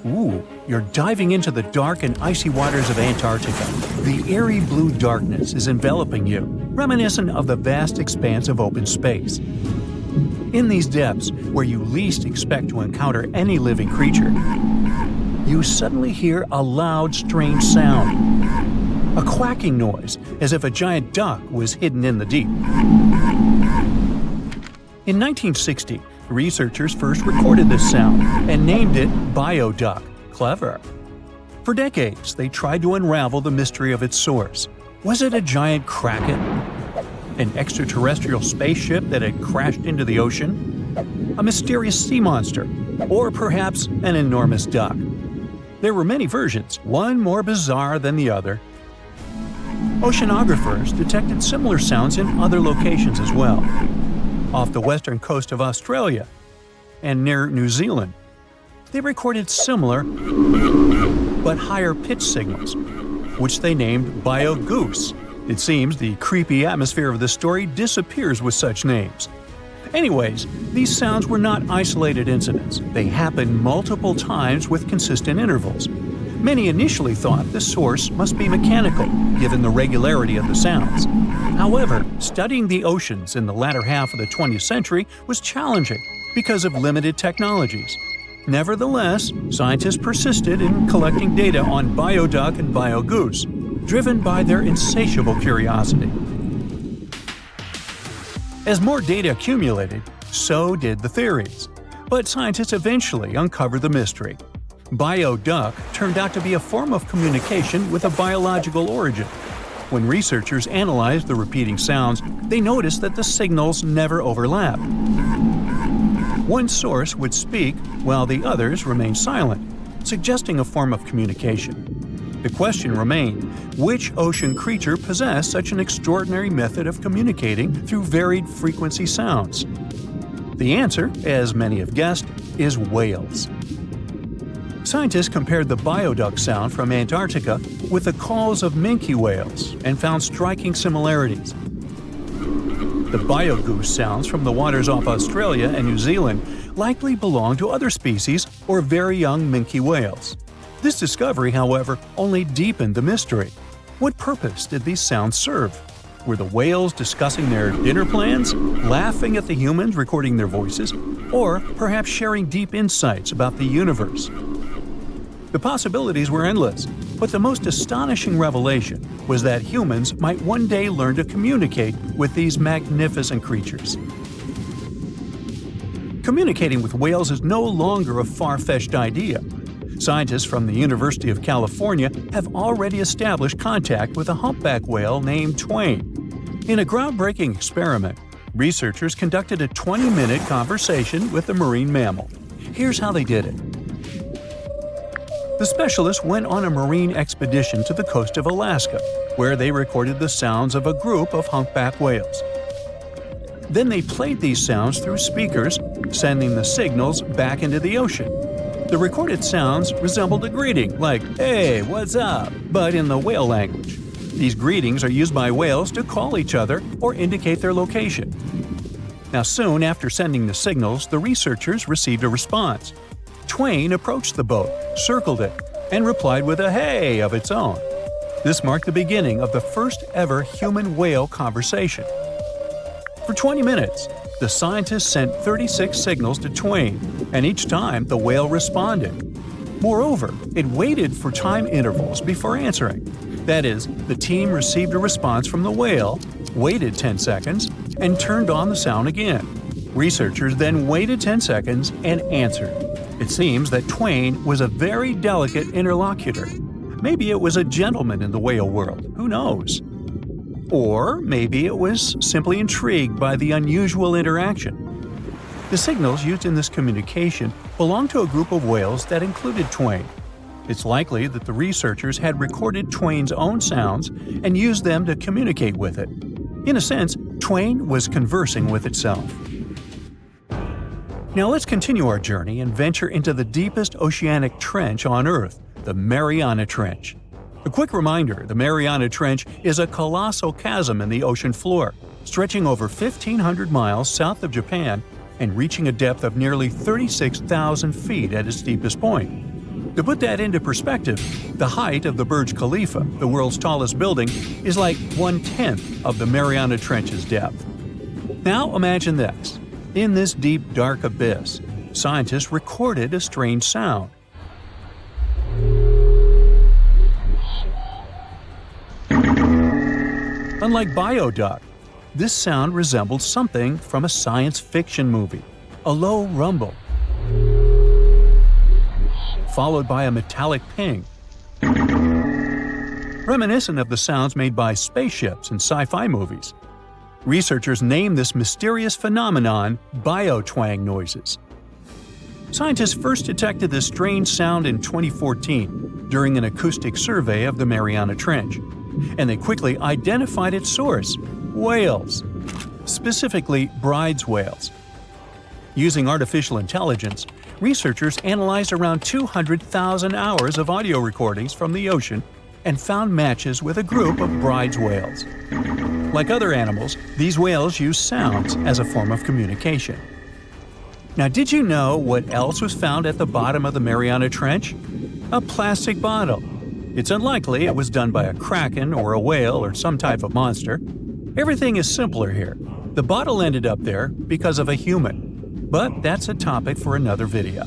Ooh, you're diving into the dark and icy waters of Antarctica. The eerie blue darkness is enveloping you, reminiscent of the vast expanse of open space. In these depths, where you least expect to encounter any living creature, you suddenly hear a loud, strange sound. A quacking noise, as if a giant duck was hidden in the deep. In 1960, researchers first recorded this sound and named it bioduck. Clever. For decades, they tried to unravel the mystery of its source. Was it a giant kraken? An extraterrestrial spaceship that had crashed into the ocean? A mysterious sea monster? Or perhaps an enormous duck? There were many versions, one more bizarre than the other. Oceanographers detected similar sounds in other locations as well. Off the western coast of Australia and near New Zealand, they recorded similar but higher pitch signals, which they named bio-goose. It seems the creepy atmosphere of the story disappears with such names. Anyways, these sounds were not isolated incidents. They happened multiple times with consistent intervals. Many initially thought the source must be mechanical, given the regularity of the sounds. However, studying the oceans in the latter half of the 20th century was challenging because of limited technologies. Nevertheless, scientists persisted in collecting data on bioduck and biogoose, driven by their insatiable curiosity. As more data accumulated, so did the theories. But scientists eventually uncovered the mystery. Bioduck turned out to be a form of communication with a biological origin. When researchers analyzed the repeating sounds, they noticed that the signals never overlapped. One source would speak while the others remained silent, suggesting a form of communication. The question remained, which ocean creature possessed such an extraordinary method of communicating through varied frequency sounds? The answer, as many have guessed, is whales. Scientists compared the bioduck sound from Antarctica with the calls of minke whales and found striking similarities. The biogoose sounds from the waters off Australia and New Zealand likely belong to other species or very young minke whales. This discovery, however, only deepened the mystery. What purpose did these sounds serve? Were the whales discussing their dinner plans, laughing at the humans recording their voices, or perhaps sharing deep insights about the universe? The possibilities were endless, but the most astonishing revelation was that humans might one day learn to communicate with these magnificent creatures. Communicating with whales is no longer a far-fetched idea. Scientists from the University of California have already established contact with a humpback whale named Twain. In a groundbreaking experiment, researchers conducted a 20-minute conversation with the marine mammal. Here's how they did it. The specialists went on a marine expedition to the coast of Alaska, where they recorded the sounds of a group of humpback whales. Then they played these sounds through speakers, sending the signals back into the ocean. The recorded sounds resembled a greeting, like, "Hey, what's up?" but in the whale language. These greetings are used by whales to call each other or indicate their location. Now, soon after sending the signals, the researchers received a response. Twain approached the boat, circled it, and replied with a "hey" of its own. This marked the beginning of the first ever human-whale conversation. For 20 minutes, the scientists sent 36 signals to Twain, and each time the whale responded. Moreover, it waited for time intervals before answering. That is, the team received a response from the whale, waited 10 seconds, and turned on the sound again. Researchers then waited 10 seconds and answered. It seems that Twain was a very delicate interlocutor. Maybe it was a gentleman in the whale world, who knows? Or maybe it was simply intrigued by the unusual interaction. The signals used in this communication belonged to a group of whales that included Twain. It's likely that the researchers had recorded Twain's own sounds and used them to communicate with it. In a sense, Twain was conversing with itself. Now let's continue our journey and venture into the deepest oceanic trench on Earth, the Mariana Trench. A quick reminder, the Mariana Trench is a colossal chasm in the ocean floor, stretching over 1,500 miles south of Japan and reaching a depth of nearly 36,000 feet at its deepest point. To put that into perspective, the height of the Burj Khalifa, the world's tallest building, is like 1/10 of the Mariana Trench's depth. Now imagine this. In this deep, dark abyss, scientists recorded a strange sound. Unlike bioduct, this sound resembled something from a science fiction movie, a low rumble, followed by a metallic ping, reminiscent of the sounds made by spaceships in sci-fi movies. Researchers named this mysterious phenomenon biotwang noises. Scientists first detected this strange sound in 2014 during an acoustic survey of the Mariana Trench, and they quickly identified its source: whales, specifically Bride's whales. Using artificial intelligence, researchers analyzed around 200,000 hours of audio recordings from the ocean and found matches with a group of Bride's whales. Like other animals, these whales use sounds as a form of communication. Now, did you know what else was found at the bottom of the Mariana Trench? A plastic bottle. It's unlikely it was done by a kraken or a whale or some type of monster. Everything is simpler here. The bottle ended up there because of a human. But that's a topic for another video.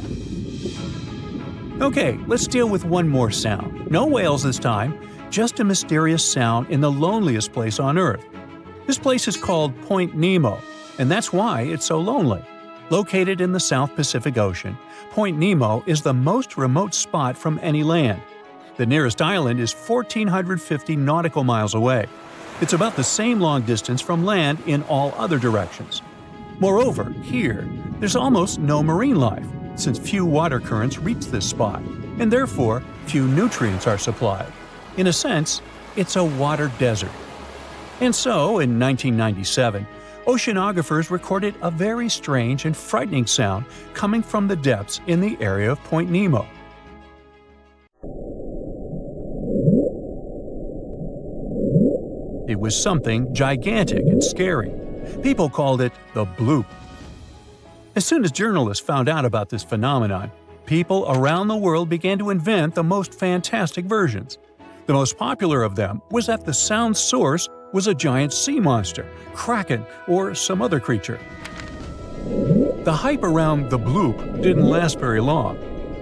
Okay, let's deal with one more sound. No whales this time, just a mysterious sound in the loneliest place on Earth. This place is called Point Nemo, and that's why it's so lonely. Located in the South Pacific Ocean, Point Nemo is the most remote spot from any land. The nearest island is 1,450 nautical miles away. It's about the same long distance from land in all other directions. Moreover, here, there's almost no marine life, since few water currents reach this spot, and therefore few nutrients are supplied. In a sense, it's a water desert. And so, in 1997, oceanographers recorded a very strange and frightening sound coming from the depths in the area of Point Nemo. It was something gigantic and scary. People called it the bloop. As soon as journalists found out about this phenomenon, people around the world began to invent the most fantastic versions. The most popular of them was that the sound source was a giant sea monster, kraken, or some other creature. The hype around the bloop didn't last very long.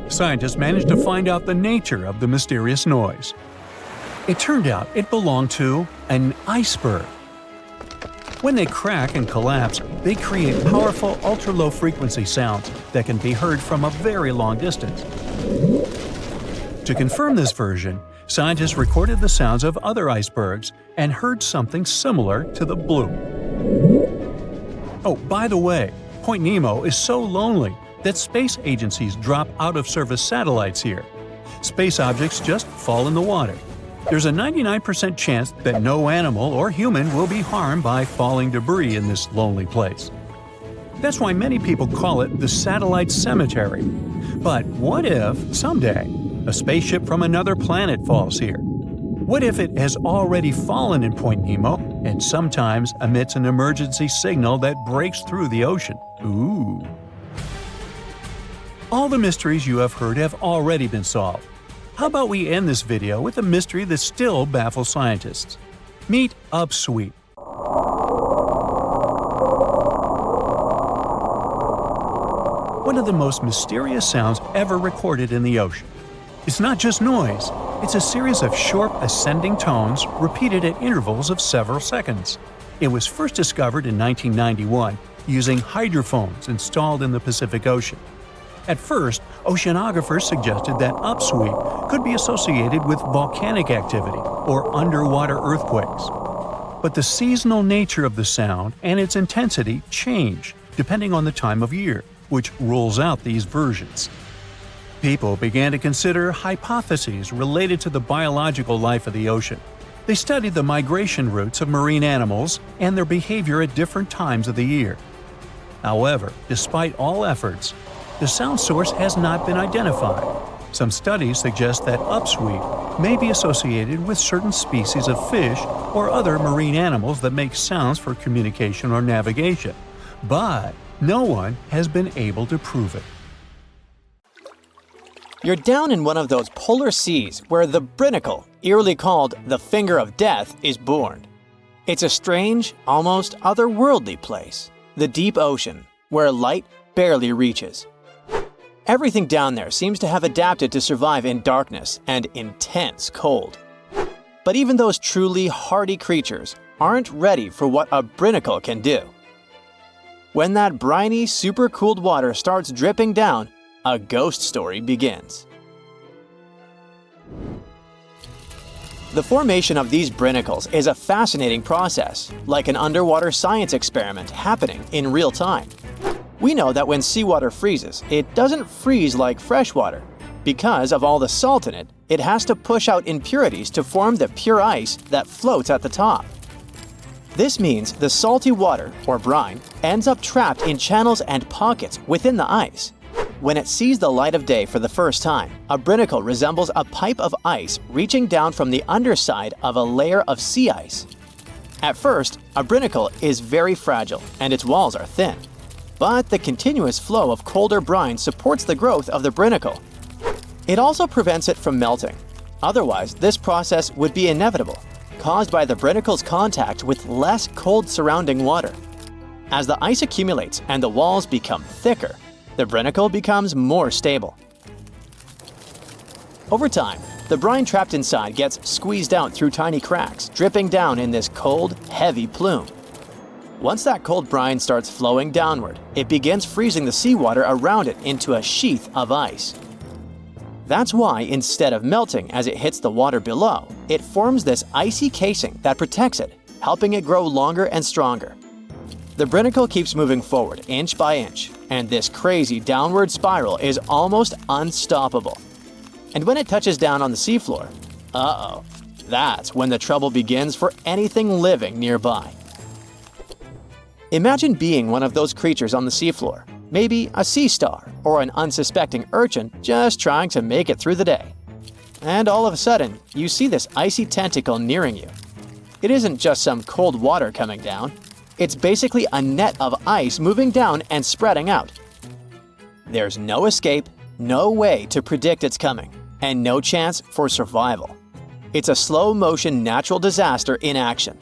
Scientists managed to find out the nature of the mysterious noise. It turned out it belonged to an iceberg. When they crack and collapse, they create powerful ultra-low frequency sounds that can be heard from a very long distance. To confirm this version, scientists recorded the sounds of other icebergs and heard something similar to the bloop. Oh, by the way, Point Nemo is so lonely that space agencies drop out-of-service satellites here. Space objects just fall in the water. There's a 99% chance that no animal or human will be harmed by falling debris in this lonely place. That's why many people call it the satellite cemetery. But what if, someday, a spaceship from another planet falls here? What if it has already fallen in Point Nemo and sometimes emits an emergency signal that breaks through the ocean? Ooh. All the mysteries you have heard have already been solved. How about we end this video with a mystery that still baffles scientists? Meet Upswep. One of the most mysterious sounds ever recorded in the ocean. It's not just noise, it's a series of short ascending tones repeated at intervals of several seconds. It was first discovered in 1991 using hydrophones installed in the Pacific Ocean. At first, oceanographers suggested that Upswep could be associated with volcanic activity or underwater earthquakes. But the seasonal nature of the sound and its intensity change depending on the time of year, which rules out these versions. People began to consider hypotheses related to the biological life of the ocean. They studied the migration routes of marine animals and their behavior at different times of the year. However, despite all efforts, the sound source has not been identified. Some studies suggest that Upswep may be associated with certain species of fish or other marine animals that make sounds for communication or navigation, but no one has been able to prove it. You're down in one of those polar seas where the Brinacle, eerily called the Finger of Death, is born. It's a strange, almost otherworldly place, the deep ocean, where light barely reaches. Everything down there seems to have adapted to survive in darkness and intense cold. But even those truly hardy creatures aren't ready for what a Brinacle can do. When that briny, supercooled water starts dripping down, a ghost story begins. The formation of these brinicles is a fascinating process, like an underwater science experiment happening in real time. We know that when seawater freezes, it doesn't freeze like fresh water. Because of all the salt in it, it has to push out impurities to form the pure ice that floats at the top. This means the salty water, or brine, ends up trapped in channels and pockets within the ice. When it sees the light of day for the first time, a brinacle resembles a pipe of ice reaching down from the underside of a layer of sea ice. At first, a brinacle is very fragile and its walls are thin. But the continuous flow of colder brine supports the growth of the brinacle. It also prevents it from melting. Otherwise, this process would be inevitable, caused by the brinicle's contact with less cold surrounding water. As the ice accumulates and the walls become thicker, the brinacle becomes more stable. Over time, the brine trapped inside gets squeezed out through tiny cracks, dripping down in this cold, heavy plume. Once that cold brine starts flowing downward, it begins freezing the seawater around it into a sheath of ice. That's why, instead of melting as it hits the water below, it forms this icy casing that protects it, helping it grow longer and stronger. The brinacle keeps moving forward inch by inch, and this crazy downward spiral is almost unstoppable. And when it touches down on the seafloor, that's when the trouble begins for anything living nearby. Imagine being one of those creatures on the seafloor, maybe a sea star or an unsuspecting urchin just trying to make it through the day. And all of a sudden, you see this icy tentacle nearing you. It isn't just some cold water coming down. It's basically a net of ice moving down and spreading out. There's no escape, no way to predict its coming, and no chance for survival. It's a slow-motion natural disaster in action.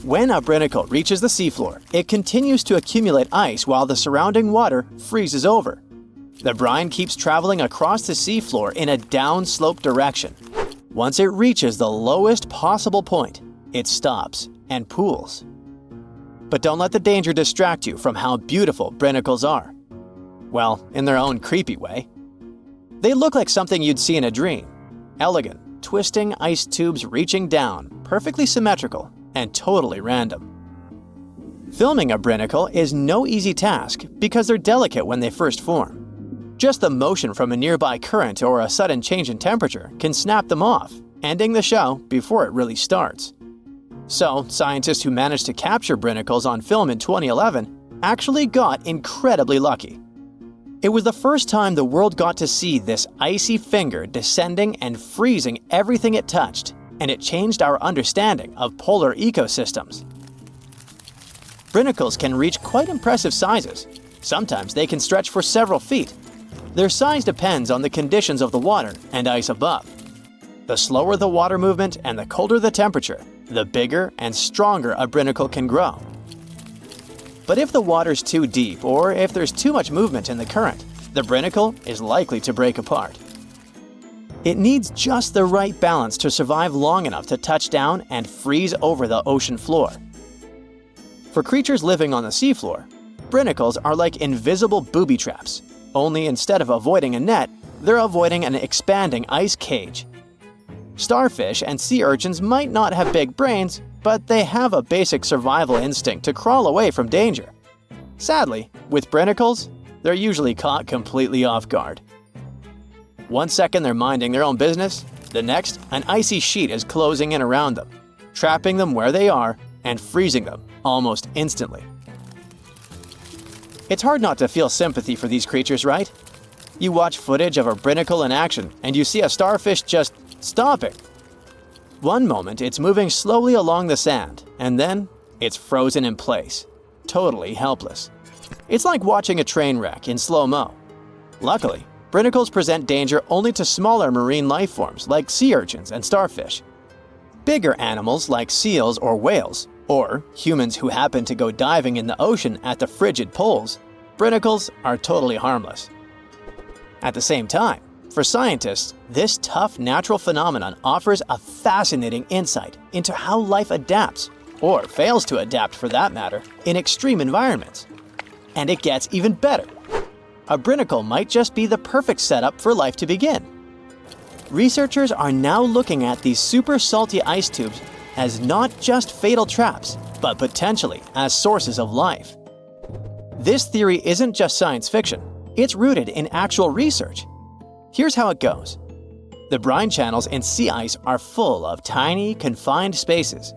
When a brinacle reaches the seafloor, it continues to accumulate ice while the surrounding water freezes over. The brine keeps traveling across the seafloor in a downslope direction. Once it reaches the lowest possible point, it stops and pools. But don't let the danger distract you from how beautiful brinicles are. Well, in their own creepy way. They look like something you'd see in a dream. Elegant, twisting ice tubes reaching down, perfectly symmetrical, and totally random. Filming a brinacle is no easy task because they're delicate when they first form. Just the motion from a nearby current or a sudden change in temperature can snap them off, ending the show before it really starts. So, scientists who managed to capture brinicles on film in 2011 actually got incredibly lucky. It was the first time the world got to see this icy finger descending and freezing everything it touched, and it changed our understanding of polar ecosystems. Brinicles can reach quite impressive sizes. Sometimes they can stretch for several feet. Their size depends on the conditions of the water and ice above. The slower the water movement and the colder the temperature, the bigger and stronger a brinicle can grow. But if the water's too deep or if there's too much movement in the current, the brinicle is likely to break apart. It needs just the right balance to survive long enough to touch down and freeze over the ocean floor. For creatures living on the seafloor, brinicles are like invisible booby traps, only instead of avoiding a net, they're avoiding an expanding ice cage. Starfish and sea urchins might not have big brains, but they have a basic survival instinct to crawl away from danger. Sadly, with brinicles, they're usually caught completely off guard. One second they're minding their own business, the next, an icy sheet is closing in around them, trapping them where they are and freezing them almost instantly. It's hard not to feel sympathy for these creatures, right? You watch footage of a brinicle in action and you see a starfish just stopping. One moment it's moving slowly along the sand, and then it's frozen in place, totally helpless. It's like watching a train wreck in slow-mo. Luckily, brinicles present danger only to smaller marine life forms like sea urchins and starfish. Bigger animals like seals or whales, or humans who happen to go diving in the ocean at the frigid poles, brinicles are totally harmless. At the same time, for scientists, this tough natural phenomenon offers a fascinating insight into how life adapts, or fails to adapt for that matter, in extreme environments. And it gets even better. A brinicle might just be the perfect setup for life to begin. Researchers are now looking at these super salty ice tubes as not just fatal traps, but potentially as sources of life. This theory isn't just science fiction, it's rooted in actual research. Here's how it goes. The brine channels in sea ice are full of tiny, confined spaces.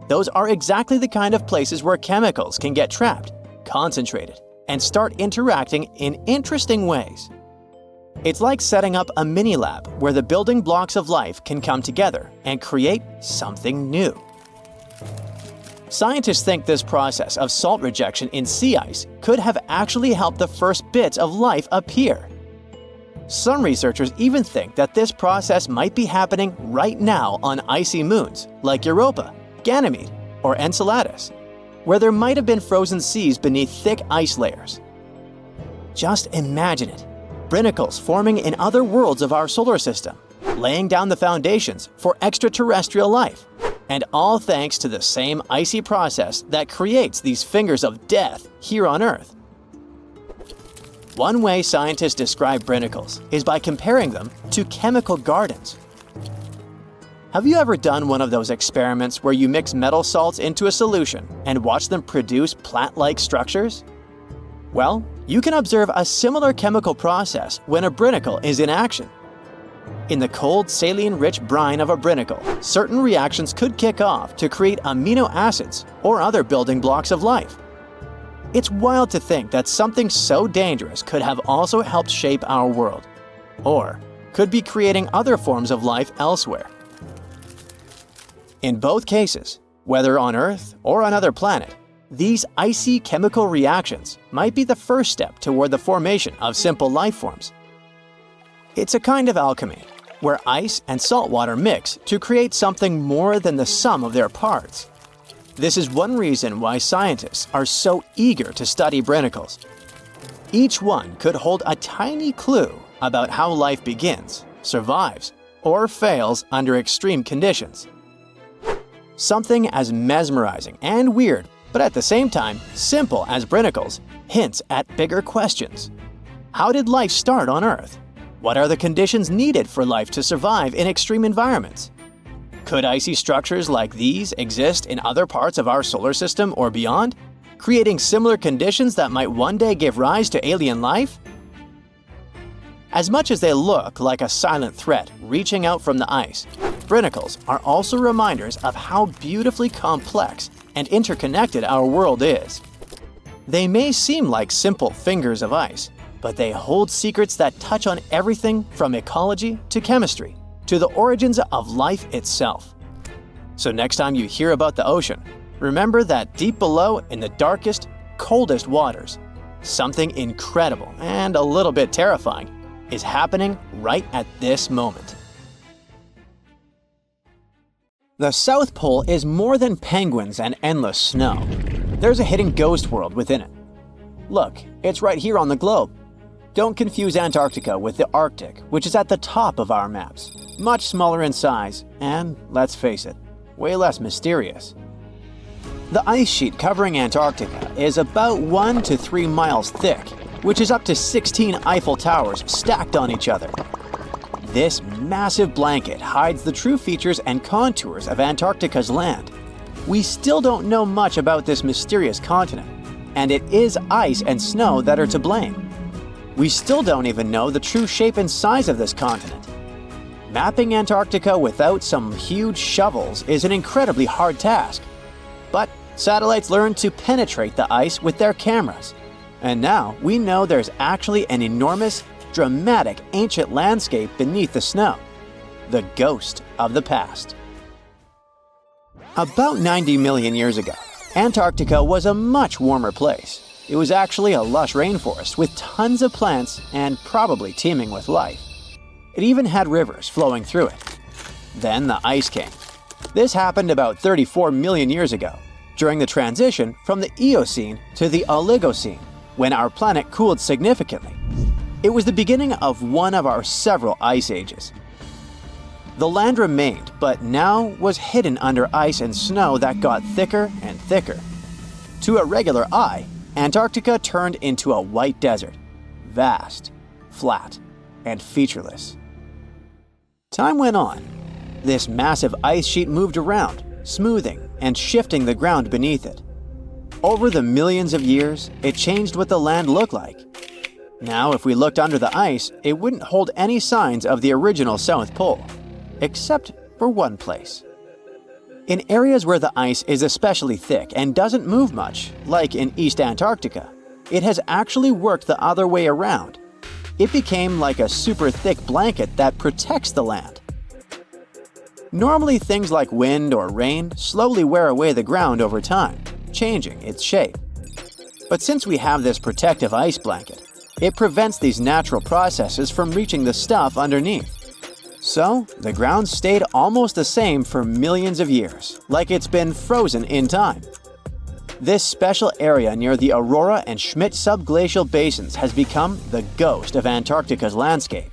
Those are exactly the kind of places where chemicals can get trapped, concentrated, and start interacting in interesting ways. It's like setting up a mini-lab where the building blocks of life can come together and create something new. Scientists think this process of salt rejection in sea ice could have actually helped the first bits of life appear. Some researchers even think that this process might be happening right now on icy moons like Europa, Ganymede, or Enceladus, where there might have been frozen seas beneath thick ice layers. Just imagine it, brinicles forming in other worlds of our solar system, laying down the foundations for extraterrestrial life, and all thanks to the same icy process that creates these fingers of death here on Earth. One way scientists describe brinicles is by comparing them to chemical gardens. Have you ever done one of those experiments where you mix metal salts into a solution and watch them produce plant-like structures? Well, you can observe a similar chemical process when a brinicle is in action. In the cold, saline-rich brine of a brinicle, certain reactions could kick off to create amino acids or other building blocks of life. It's wild to think that something so dangerous could have also helped shape our world, or could be creating other forms of life elsewhere. In both cases, whether on Earth or another planet, these icy chemical reactions might be the first step toward the formation of simple life forms. It's a kind of alchemy, where ice and salt water mix to create something more than the sum of their parts. This is one reason why scientists are so eager to study brinicles. Each one could hold a tiny clue about how life begins, survives, or fails under extreme conditions. Something as mesmerizing and weird, but at the same time simple as brinicles, hints at bigger questions. How did life start on Earth? What are the conditions needed for life to survive in extreme environments? Could icy structures like these exist in other parts of our solar system or beyond, creating similar conditions that might one day give rise to alien life? As much as they look like a silent threat reaching out from the ice, brinicles are also reminders of how beautifully complex and interconnected our world is. They may seem like simple fingers of ice, but they hold secrets that touch on everything from ecology to chemistry to the origins of life itself. So next time you hear about the ocean, remember that deep below in the darkest, coldest waters, something incredible and a little bit terrifying is happening right at this moment. The South Pole is more than penguins and endless snow. There's a hidden ghost world within it. Look, it's right here on the globe. Don't confuse Antarctica with the Arctic, which is at the top of our maps. Much smaller in size, and let's face it, way less mysterious. The ice sheet covering Antarctica is about 1 to 3 miles thick, which is up to 16 Eiffel Towers stacked on each other. This massive blanket hides the true features and contours of Antarctica's land. We still don't know much about this mysterious continent, and it is ice and snow that are to blame. We still don't even know the true shape and size of this continent. Mapping Antarctica without some huge shovels is an incredibly hard task. But satellites learned to penetrate the ice with their cameras. And now we know there's actually an enormous, dramatic ancient landscape beneath the snow. The ghost of the past. About 90 million years ago, Antarctica was a much warmer place. It was actually a lush rainforest with tons of plants and probably teeming with life. It even had rivers flowing through it. Then the ice came. This happened about 34 million years ago, during the transition from the Eocene to the Oligocene, when our planet cooled significantly. It was the beginning of one of our several ice ages. The land remained, but now was hidden under ice and snow that got thicker and thicker. To a regular eye, Antarctica turned into a white desert, vast, flat, and featureless. Time went on. This massive ice sheet moved around, smoothing and shifting the ground beneath it. Over the millions of years, it changed what the land looked like. Now, if we looked under the ice, it wouldn't hold any signs of the original South Pole, except for one place. In areas where the ice is especially thick and doesn't move much, like in East Antarctica, it has actually worked the other way around. It became like a super thick blanket that protects the land. Normally, things like wind or rain slowly wear away the ground over time, changing its shape. But since we have this protective ice blanket, it prevents these natural processes from reaching the stuff underneath. So, the ground stayed almost the same for millions of years, like it's been frozen in time. This special area near the Aurora and Schmidt subglacial basins has become the ghost of Antarctica's landscape.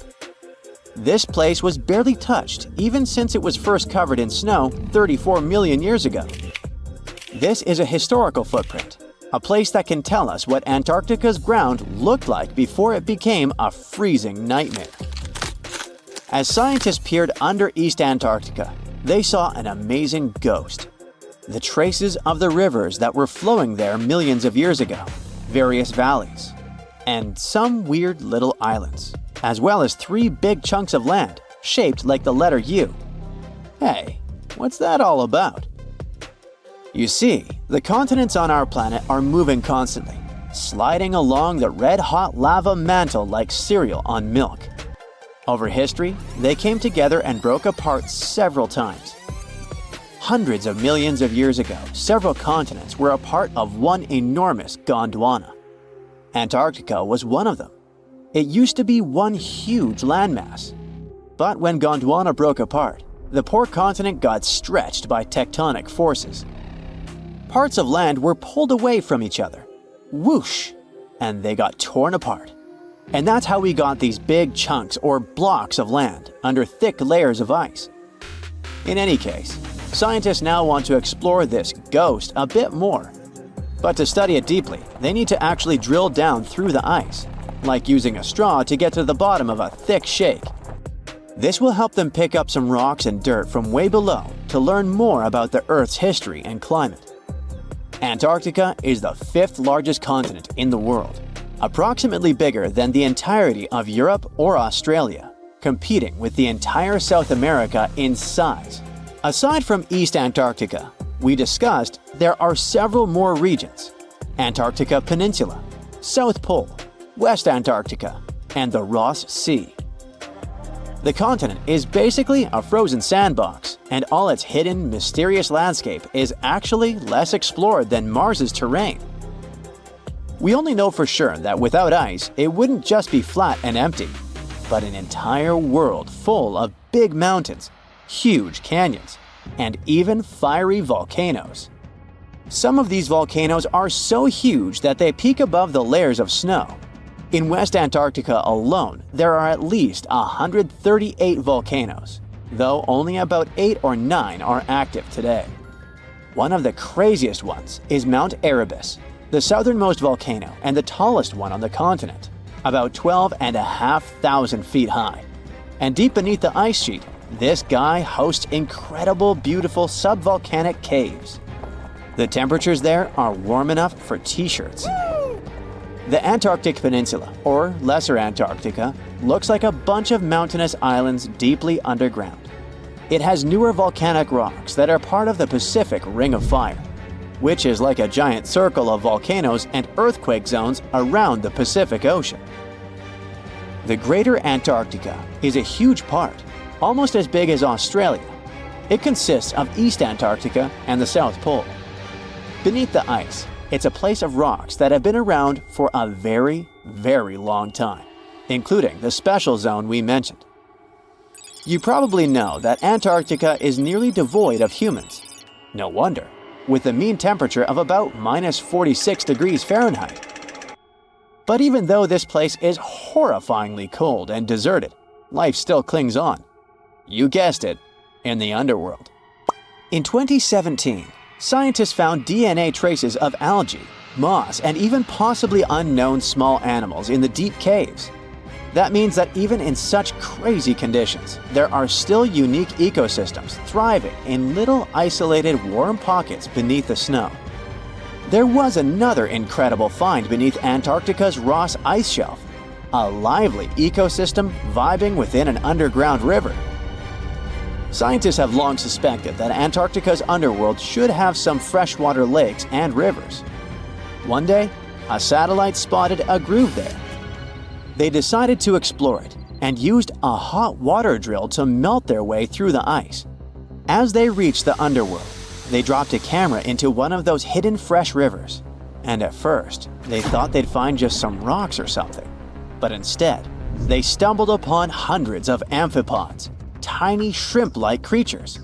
This place was barely touched even since it was first covered in snow 34 million years ago. This is a historical footprint, a place that can tell us what Antarctica's ground looked like before it became a freezing nightmare. As scientists peered under East Antarctica, they saw an amazing ghost. The traces of the rivers that were flowing there millions of years ago, various valleys, and some weird little islands, as well as 3 big chunks of land shaped like the letter U. Hey, what's that all about? You see, the continents on our planet are moving constantly, sliding along the red-hot lava mantle like cereal on milk. Over history, they came together and broke apart several times. Hundreds of millions of years ago, several continents were a part of one enormous Gondwana. Antarctica was one of them. It used to be one huge landmass. But when Gondwana broke apart, the poor continent got stretched by tectonic forces. Parts of land were pulled away from each other. Whoosh! And they got torn apart. And that's how we got these big chunks or blocks of land under thick layers of ice. In any case, scientists now want to explore this ghost a bit more. But to study it deeply, they need to actually drill down through the ice, like using a straw to get to the bottom of a thick shake. This will help them pick up some rocks and dirt from way below to learn more about the Earth's history and climate. Antarctica is the 5th largest continent in the world. approximately bigger than the entirety of Europe or Australia, competing with the entire South America in size. Aside from East Antarctica, we discussed there are several more regions: Antarctica Peninsula, South Pole, West Antarctica, and the Ross Sea. The continent is basically a frozen sandbox, and all its hidden, mysterious landscape is actually less explored than Mars's terrain. We only know for sure that without ice, it wouldn't just be flat and empty, but an entire world full of big mountains, huge canyons, and even fiery volcanoes. Some of these volcanoes are so huge that they peak above the layers of snow. In West Antarctica alone, there are at least 138 volcanoes, though only about 8 or 9 are active today. One of the craziest ones is Mount Erebus, the southernmost volcano and the tallest one on the continent, about 12,500 feet high. And deep beneath the ice sheet, this guy hosts incredible, beautiful subvolcanic caves. The temperatures there are warm enough for t-shirts. The Antarctic Peninsula, or Lesser Antarctica, looks like a bunch of mountainous islands deeply underground. It has newer volcanic rocks that are part of the Pacific Ring of Fire, which is like a giant circle of volcanoes and earthquake zones around the Pacific Ocean. The Greater Antarctica is a huge part, almost as big as Australia. It consists of East Antarctica and the South Pole. Beneath the ice, it's a place of rocks that have been around for a very, very long time, including the special zone we mentioned. You probably know that Antarctica is nearly devoid of humans. No wonder, with a mean temperature of about minus 46 degrees Fahrenheit. But even though this place is horrifyingly cold and deserted, life still clings on. You guessed it, in the underworld. In 2017, scientists found DNA traces of algae, moss, and even possibly unknown small animals in the deep caves. That means that even in such crazy conditions, there are still unique ecosystems thriving in little isolated warm pockets beneath the snow. There was another incredible find beneath Antarctica's Ross Ice Shelf, a lively ecosystem vibing within an underground river. Scientists have long suspected that Antarctica's underworld should have some freshwater lakes and rivers. One day, a satellite spotted a groove there. They decided to explore it and used a hot water drill to melt their way through the ice. As they reached the underworld, they dropped a camera into one of those hidden fresh rivers. And at first, they thought they'd find just some rocks or something. But instead, they stumbled upon hundreds of amphipods, tiny shrimp-like creatures.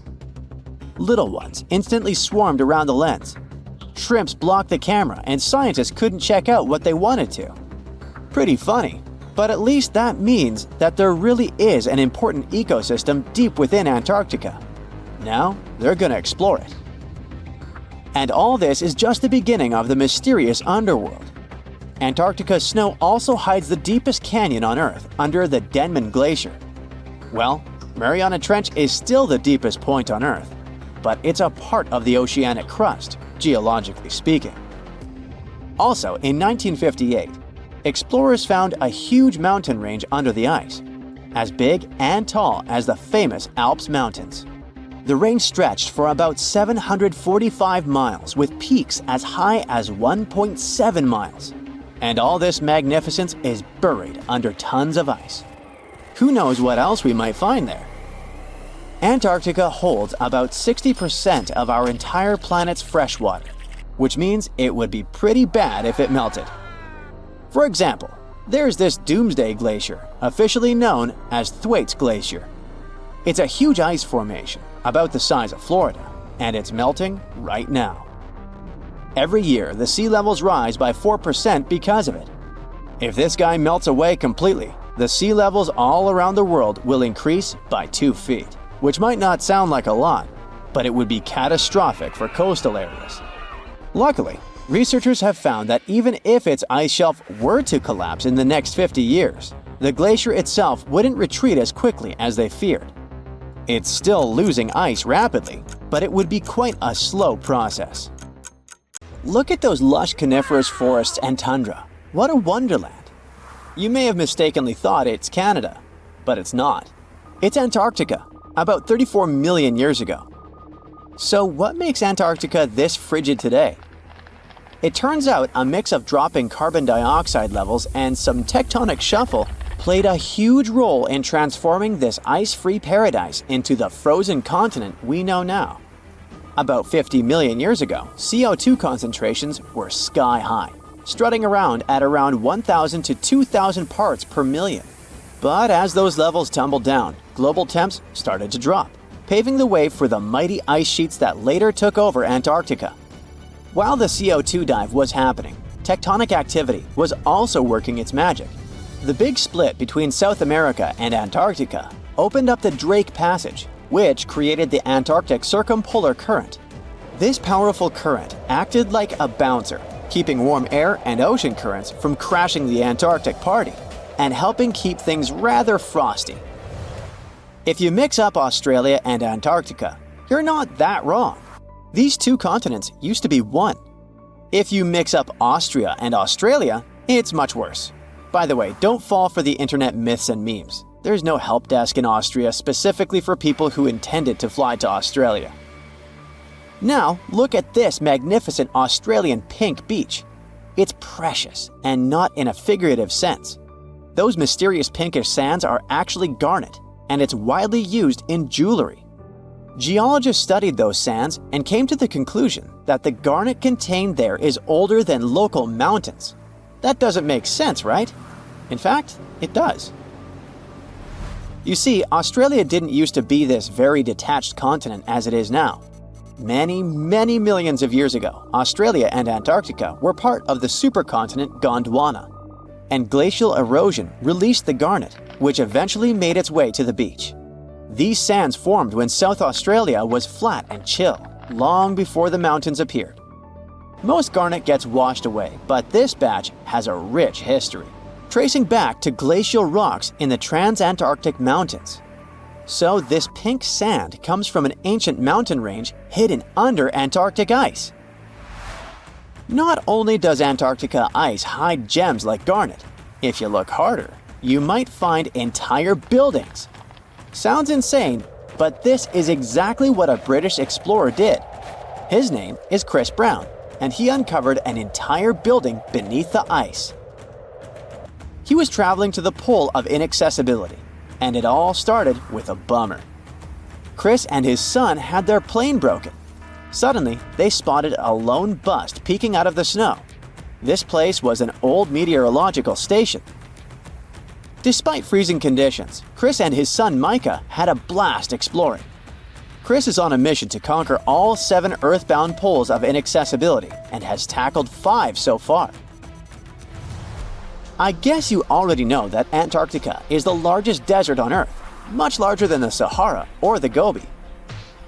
Little ones instantly swarmed around the lens. Shrimps blocked the camera and scientists couldn't check out what they wanted to. Pretty funny, but at least that means that there really is an important ecosystem deep within Antarctica. Now, they're gonna explore it. And all this is just the beginning of the mysterious underworld. Antarctica's snow also hides the deepest canyon on Earth under the Denman Glacier. Well, Mariana Trench is still the deepest point on Earth, but it's a part of the oceanic crust, geologically speaking. Also, in 1958, explorers found a huge mountain range under the ice, as big and tall as the famous Alps Mountains. The range stretched for about 745 miles with peaks as high as 1.7 miles. And all this magnificence is buried under tons of ice. Who knows what else we might find there? Antarctica holds about 60% of our entire planet's freshwater, which means it would be pretty bad if it melted. For example, there's this Doomsday Glacier, officially known as Thwaites Glacier. It's a huge ice formation, about the size of Florida, and it's melting right now. Every year, the sea levels rise by 4% because of it. If this guy melts away completely, the sea levels all around the world will increase by 2 feet, which might not sound like a lot, but it would be catastrophic for coastal areas. Luckily, researchers have found that even if its ice shelf were to collapse in the next 50 years, the glacier itself wouldn't retreat as quickly as they feared. It's still losing ice rapidly, but it would be quite a slow process. Look at those lush coniferous forests and tundra. What a wonderland. You may have mistakenly thought it's Canada, but it's not. It's Antarctica, about 34 million years ago. So what makes Antarctica this frigid today? It turns out a mix of dropping carbon dioxide levels and some tectonic shuffle played a huge role in transforming this ice-free paradise into the frozen continent we know now. About 50 million years ago, CO2 concentrations were sky high, strutting around at around 1,000 to 2,000 parts per million. But as those levels tumbled down, global temps started to drop, paving the way for the mighty ice sheets that later took over Antarctica. While the CO2 dive was happening, tectonic activity was also working its magic. The big split between South America and Antarctica opened up the Drake Passage, which created the Antarctic Circumpolar Current. This powerful current acted like a bouncer, keeping warm air and ocean currents from crashing the Antarctic party, and helping keep things rather frosty. If you mix up Australia and Antarctica, you're not that wrong. These two continents used to be one. If you mix up Austria and Australia, it's much worse. By the way, don't fall for the internet myths and memes. There's no help desk in Austria specifically for people who intended to fly to Australia. Now, look at this magnificent Australian pink beach. It's precious, and not in a figurative sense. Those mysterious pinkish sands are actually garnet, and it's widely used in jewelry. Geologists studied those sands and came to the conclusion that the garnet contained there is older than local mountains. That doesn't make sense, right? In fact, it does. You see, Australia didn't used to be this very detached continent as it is now. Many millions of years ago, Australia and Antarctica were part of the supercontinent Gondwana, and glacial erosion released the garnet, which eventually made its way to the beach. These sands formed when South Australia was flat and chill, long before the mountains appeared. Most garnet gets washed away, but this batch has a rich history, tracing back to glacial rocks in the Transantarctic Mountains. So this pink sand comes from an ancient mountain range hidden under Antarctic ice. Not only does Antarctica ice hide gems like garnet, if you look harder, you might find entire buildings. Sounds insane, but this is exactly what a British explorer did. His name is Chris Brown, and he uncovered an entire building beneath the ice. He was traveling to the pole of inaccessibility, and it all started with a bummer. Chris and his son had their plane broken. Suddenly, they spotted a lone bust peeking out of the snow. This place was an old meteorological station. Despite freezing conditions, Chris and his son Micah had a blast exploring. Chris is on a mission to conquer all 7 earthbound poles of inaccessibility and has tackled 5 so far. I guess you already know that Antarctica is the largest desert on Earth, much larger than the Sahara or the Gobi.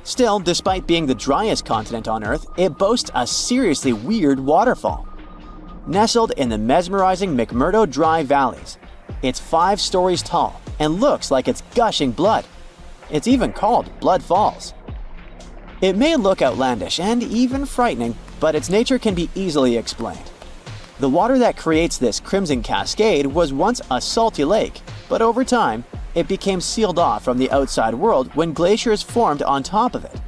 Still, despite being the driest continent on Earth, it boasts a seriously weird waterfall. Nestled in the mesmerizing McMurdo Dry Valleys, it's 5 stories tall and looks like it's gushing blood. It's even called Blood Falls. It may look outlandish and even frightening, but its nature can be easily explained. The water that creates this crimson cascade was once a salty lake, but over time, it became sealed off from the outside world when glaciers formed on top of it.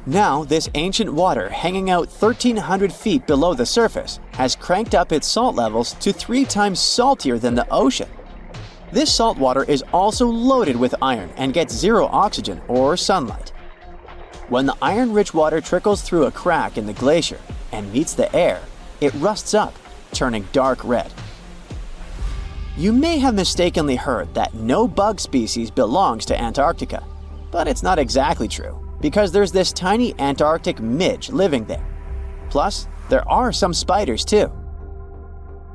Now, this ancient water hanging out 1,300 feet below the surface has cranked up its salt levels to 3 times saltier than the ocean. This salt water is also loaded with iron and gets 0 oxygen or sunlight. When the iron-rich water trickles through a crack in the glacier and meets the air, it rusts up, turning dark red. You may have mistakenly heard that no bug species belongs to Antarctica, but it's not exactly true, because there's this tiny Antarctic midge living there. Plus, there are some spiders too.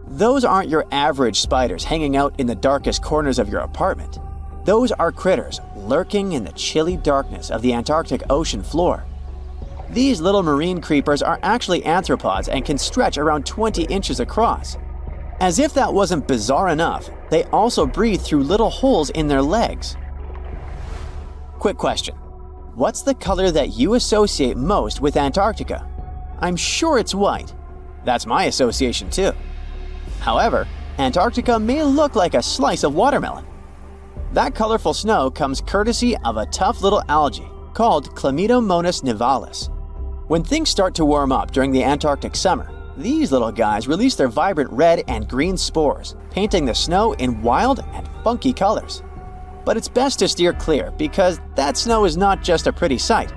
Those aren't your average spiders hanging out in the darkest corners of your apartment. Those are critters lurking in the chilly darkness of the Antarctic ocean floor. These little marine creepers are actually arthropods and can stretch around 20 inches across. As if that wasn't bizarre enough, they also breathe through little holes in their legs. Quick question. What's the color that you associate most with Antarctica? I'm sure it's white. That's my association too. However, Antarctica may look like a slice of watermelon. That colorful snow comes courtesy of a tough little algae called Chlamydomonas nivalis. When things start to warm up during the Antarctic summer, these little guys release their vibrant red and green spores, painting the snow in wild and funky colors. But it's best to steer clear because that snow is not just a pretty sight.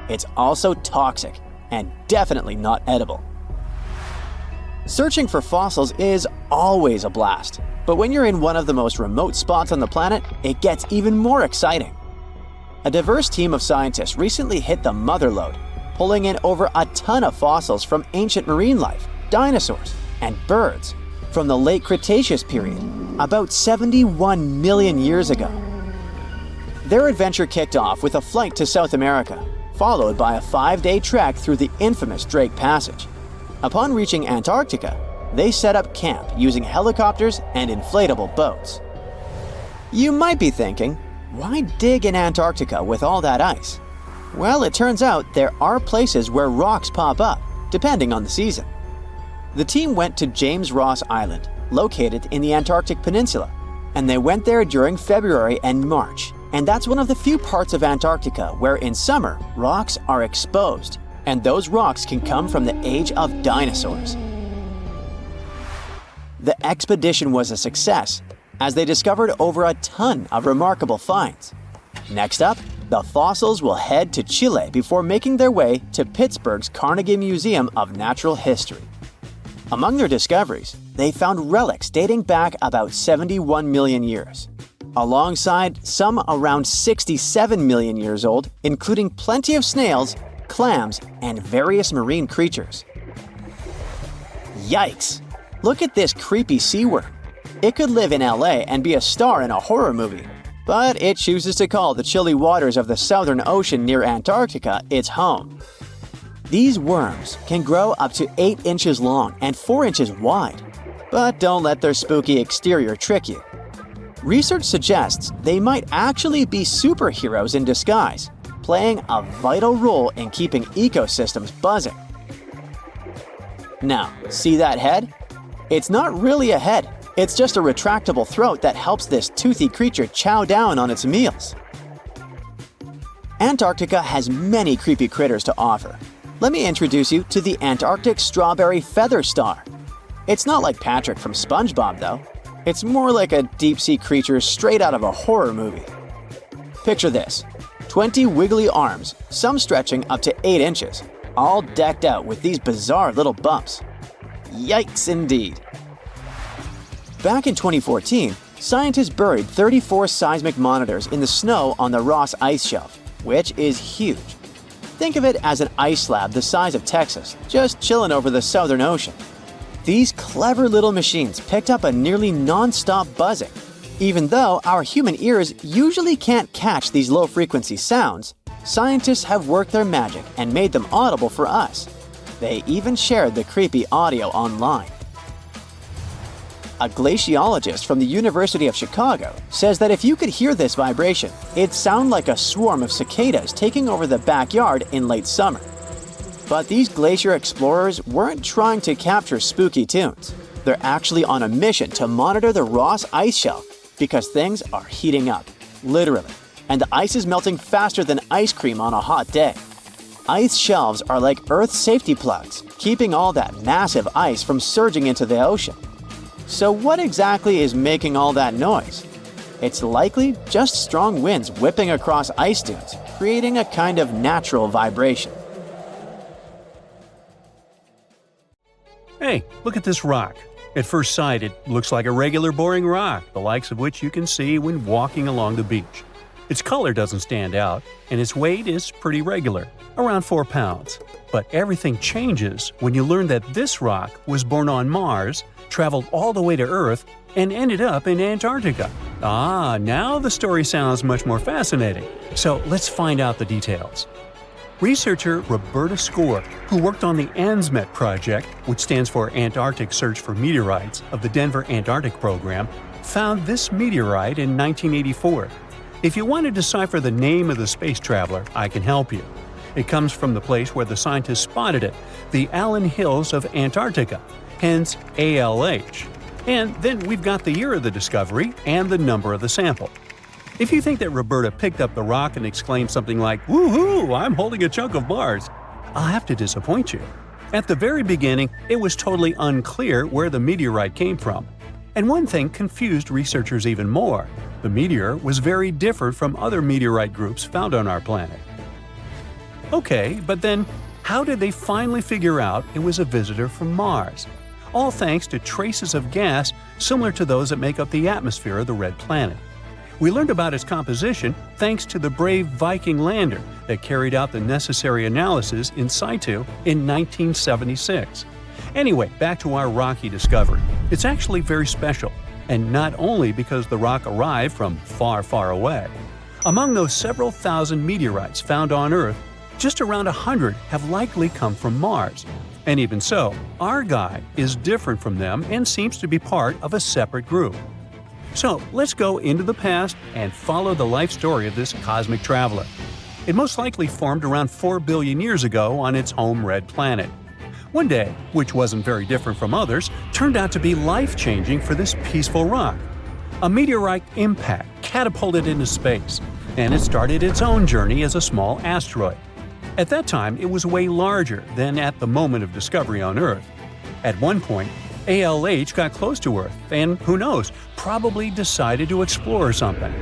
It's also toxic and definitely not edible. Searching for fossils is always a blast, but when you're in one of the most remote spots on the planet, it gets even more exciting. A diverse team of scientists recently hit the mother lode, pulling in over a ton of fossils from ancient marine life, dinosaurs, and birds from the late Cretaceous period, about 71 million years ago. Their adventure kicked off with a flight to South America, followed by a 5-day trek through the infamous Drake Passage. Upon reaching Antarctica, they set up camp using helicopters and inflatable boats. You might be thinking, why dig in Antarctica with all that ice? Well, it turns out there are places where rocks pop up, depending on the season. The team went to James Ross Island, located in the Antarctic Peninsula, and they went there during February and March. And that's one of the few parts of Antarctica where in summer, rocks are exposed, and those rocks can come from the age of dinosaurs. The expedition was a success, as they discovered over a ton of remarkable finds. Next up, the fossils will head to Chile before making their way to Pittsburgh's Carnegie Museum of Natural History. Among their discoveries, they found relics dating back about 71 million years, alongside some around 67 million years old, including plenty of snails, clams, and various marine creatures. Yikes! Look at this creepy sea worm. It could live in LA and be a star in a horror movie, but it chooses to call the chilly waters of the Southern Ocean near Antarctica its home. These worms can grow up to 8 inches long and 4 inches wide, but don't let their spooky exterior trick you. Research suggests they might actually be superheroes in disguise, playing a vital role in keeping ecosystems buzzing. Now, see that head? It's not really a head, it's just a retractable throat that helps this toothy creature chow down on its meals. Antarctica has many creepy critters to offer. Let me introduce you to the Antarctic strawberry feather star. It's not like Patrick from SpongeBob though. It's more like a deep-sea creature straight out of a horror movie. Picture this, 20 wiggly arms, some stretching up to 8 inches, all decked out with these bizarre little bumps. Yikes indeed. Back in 2014, scientists buried 34 seismic monitors in the snow on the Ross Ice Shelf, which is huge. Think of it as an ice slab the size of Texas, just chilling over the Southern Ocean. These clever little machines picked up a nearly non-stop buzzing. Even though our human ears usually can't catch these low-frequency sounds, scientists have worked their magic and made them audible for us. They even shared the creepy audio online. A glaciologist from the University of Chicago says that if you could hear this vibration, it'd sound like a swarm of cicadas taking over the backyard in late summer. But these glacier explorers weren't trying to capture spooky tunes. They're actually on a mission to monitor the Ross Ice Shelf because things are heating up, literally, and the ice is melting faster than ice cream on a hot day. Ice shelves are like Earth's safety plugs, keeping all that massive ice from surging into the ocean. So what exactly is making all that noise? It's likely just strong winds whipping across ice dunes, creating a kind of natural vibration. Hey, look at this rock. At first sight, it looks like a regular boring rock, the likes of which you can see when walking along the beach. Its color doesn't stand out, and its weight is pretty regular, around 4 pounds. But everything changes when you learn that this rock was born on Mars, traveled all the way to Earth, and ended up in Antarctica. Now the story sounds much more fascinating. So let's find out the details. Researcher Roberta Score, who worked on the ANSMET project, which stands for Antarctic Search for Meteorites of the Denver Antarctic Program, found this meteorite in 1984. If you want to decipher the name of the space traveler, I can help you. It comes from the place where the scientists spotted it, the Allen Hills of Antarctica, hence ALH. And then we've got the year of the discovery and the number of the sample. If you think that Roberta picked up the rock and exclaimed something like, "Woohoo, I'm holding a chunk of Mars," I'll have to disappoint you. At the very beginning, it was totally unclear where the meteorite came from. And one thing confused researchers even more. The meteor was very different from other meteorite groups found on our planet. Okay, but then how did they finally figure out it was a visitor from Mars? All thanks to traces of gas similar to those that make up the atmosphere of the red planet. We learned about its composition thanks to the brave Viking lander that carried out the necessary analysis in situ in 1976. Anyway, back to our rocky discovery. It's actually very special, and not only because the rock arrived from far, far away. Among those several thousand meteorites found on Earth, just around 100 have likely come from Mars. And even so, our guy is different from them and seems to be part of a separate group. So let's go into the past and follow the life story of this cosmic traveler. It most likely formed around 4 billion years ago on its home red planet. One day, which wasn't very different from others, turned out to be life-changing for this peaceful rock. A meteorite impact catapulted into space, and it started its own journey as a small asteroid. At that time, it was way larger than at the moment of discovery on Earth. At one point, ALH got close to Earth and, who knows, probably decided to explore something.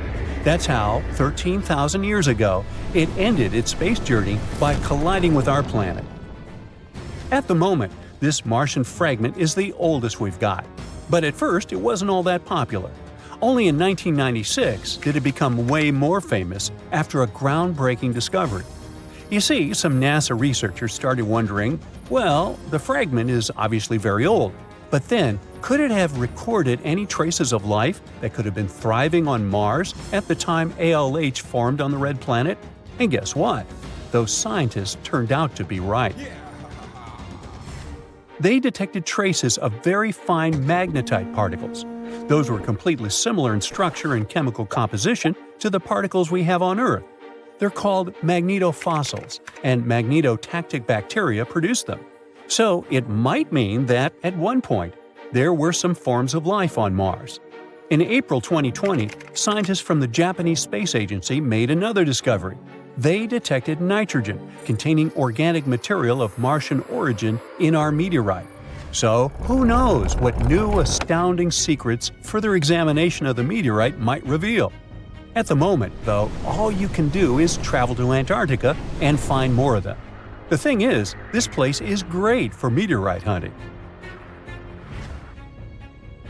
That's how, 13,000 years ago, it ended its space journey by colliding with our planet. At the moment, this Martian fragment is the oldest we've got. But at first, it wasn't all that popular. Only in 1996 did it become way more famous after a groundbreaking discovery. You see, some NASA researchers started wondering, well, the fragment is obviously very old. But then, could it have recorded any traces of life that could have been thriving on Mars at the time ALH formed on the red planet? And guess what? Those scientists turned out to be right. They detected traces of very fine magnetite particles. Those were completely similar in structure and chemical composition to the particles we have on Earth. They're called magnetofossils, and magnetotactic bacteria produce them. So it might mean that, at one point, there were some forms of life on Mars. In April 2020, scientists from the Japanese Space Agency made another discovery. They detected nitrogen containing organic material of Martian origin in our meteorite. So, who knows what new astounding secrets further examination of the meteorite might reveal? At the moment, though, all you can do is travel to Antarctica and find more of them. The thing is, this place is great for meteorite hunting.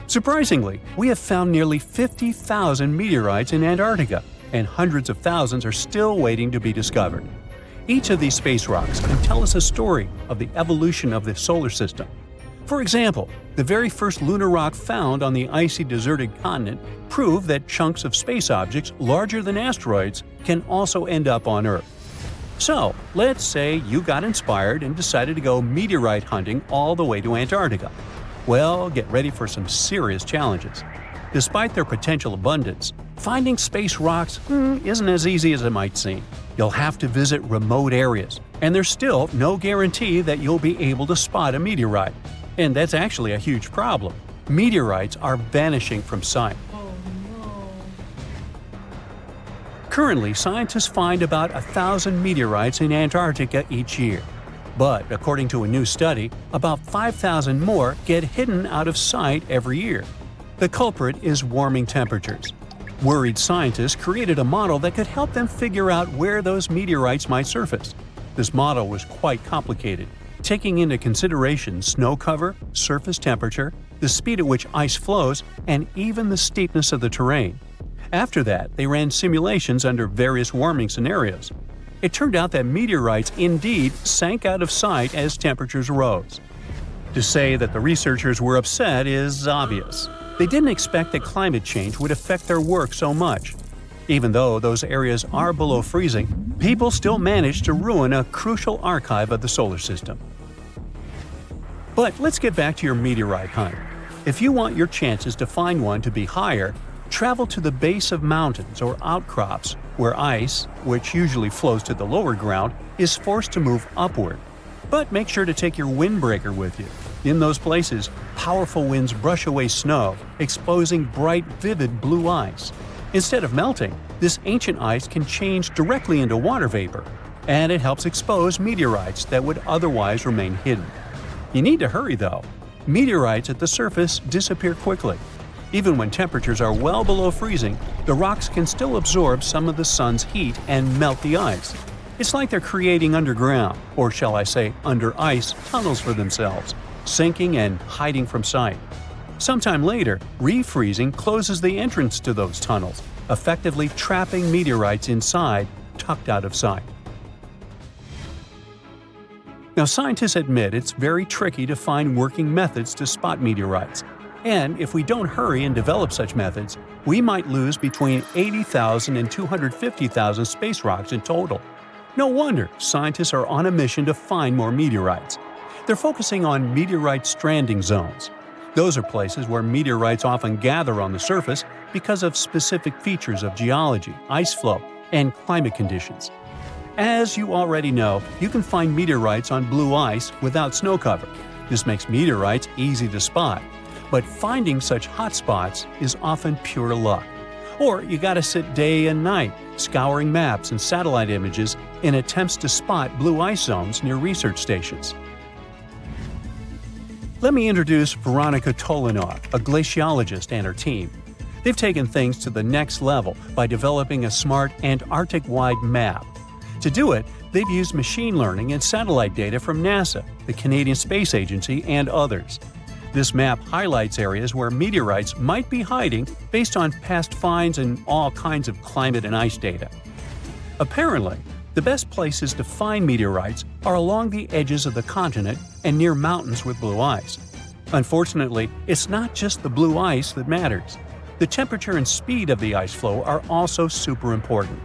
Surprisingly, we have found nearly 50,000 meteorites in Antarctica, and hundreds of thousands are still waiting to be discovered. Each of these space rocks can tell us a story of the evolution of the solar system. For example, the very first lunar rock found on the icy deserted continent proved that chunks of space objects larger than asteroids can also end up on Earth. So, let's say you got inspired and decided to go meteorite hunting all the way to Antarctica. Well, get ready for some serious challenges. Despite their potential abundance, finding space rocks isn't as easy as it might seem. You'll have to visit remote areas, and there's still no guarantee that you'll be able to spot a meteorite. And that's actually a huge problem. Meteorites are vanishing from sight. Currently, scientists find about 1,000 meteorites in Antarctica each year. But according to a new study, about 5,000 more get hidden out of sight every year. The culprit is warming temperatures. Worried scientists created a model that could help them figure out where those meteorites might surface. This model was quite complicated, taking into consideration snow cover, surface temperature, the speed at which ice flows, and even the steepness of the terrain. After that, they ran simulations under various warming scenarios. It turned out that meteorites indeed sank out of sight as temperatures rose. To say that the researchers were upset is obvious. They didn't expect that climate change would affect their work so much. Even though those areas are below freezing, people still managed to ruin a crucial archive of the solar system. But let's get back to your meteorite hunt. If you want your chances to find one to be higher, travel to the base of mountains or outcrops where ice, which usually flows to the lower ground, is forced to move upward. But make sure to take your windbreaker with you. In those places, powerful winds brush away snow, exposing bright, vivid blue ice. Instead of melting, this ancient ice can change directly into water vapor, and it helps expose meteorites that would otherwise remain hidden. You need to hurry though. Meteorites at the surface disappear quickly. Even when temperatures are well below freezing, the rocks can still absorb some of the sun's heat and melt the ice. It's like they're creating underground, or shall I say under ice, tunnels for themselves, sinking and hiding from sight. Sometime later, refreezing closes the entrance to those tunnels, effectively trapping meteorites inside, tucked out of sight. Now, scientists admit it's very tricky to find working methods to spot meteorites. And if we don't hurry and develop such methods, we might lose between 80,000 and 250,000 space rocks in total. No wonder scientists are on a mission to find more meteorites. They're focusing on meteorite stranding zones. Those are places where meteorites often gather on the surface because of specific features of geology, ice flow, and climate conditions. As you already know, you can find meteorites on blue ice without snow cover. This makes meteorites easy to spot. But finding such hotspots is often pure luck. Or you gotta sit day and night, scouring maps and satellite images in attempts to spot blue ice zones near research stations. Let me introduce Veronica Tolinov, a glaciologist, and her team. They've taken things to the next level by developing a smart Antarctic-wide map. To do it, they've used machine learning and satellite data from NASA, the Canadian Space Agency, and others. This map highlights areas where meteorites might be hiding based on past finds and all kinds of climate and ice data. Apparently, the best places to find meteorites are along the edges of the continent and near mountains with blue ice. Unfortunately, it's not just the blue ice that matters. The temperature and speed of the ice flow are also super important.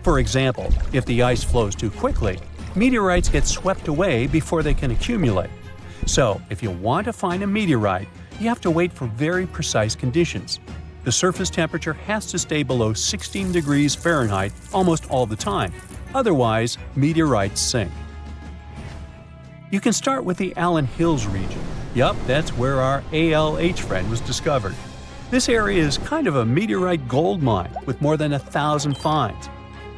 For example, if the ice flows too quickly, meteorites get swept away before they can accumulate. So, if you want to find a meteorite, you have to wait for very precise conditions. The surface temperature has to stay below 16 degrees Fahrenheit almost all the time. Otherwise, meteorites sink. You can start with the Allen Hills region. Yup, that's where our ALH friend was discovered. This area is kind of a meteorite gold mine with more than 1,000 finds.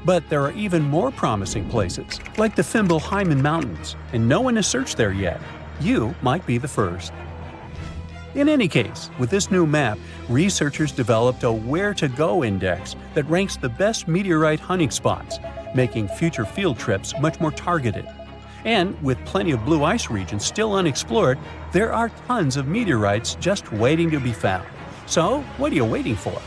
But there are even more promising places, like the Fimbulheimen Mountains, and no one has searched there yet. You might be the first. In any case, with this new map, researchers developed a where-to-go index that ranks the best meteorite hunting spots, making future field trips much more targeted. And with plenty of blue ice regions still unexplored, there are tons of meteorites just waiting to be found. So, what are you waiting for?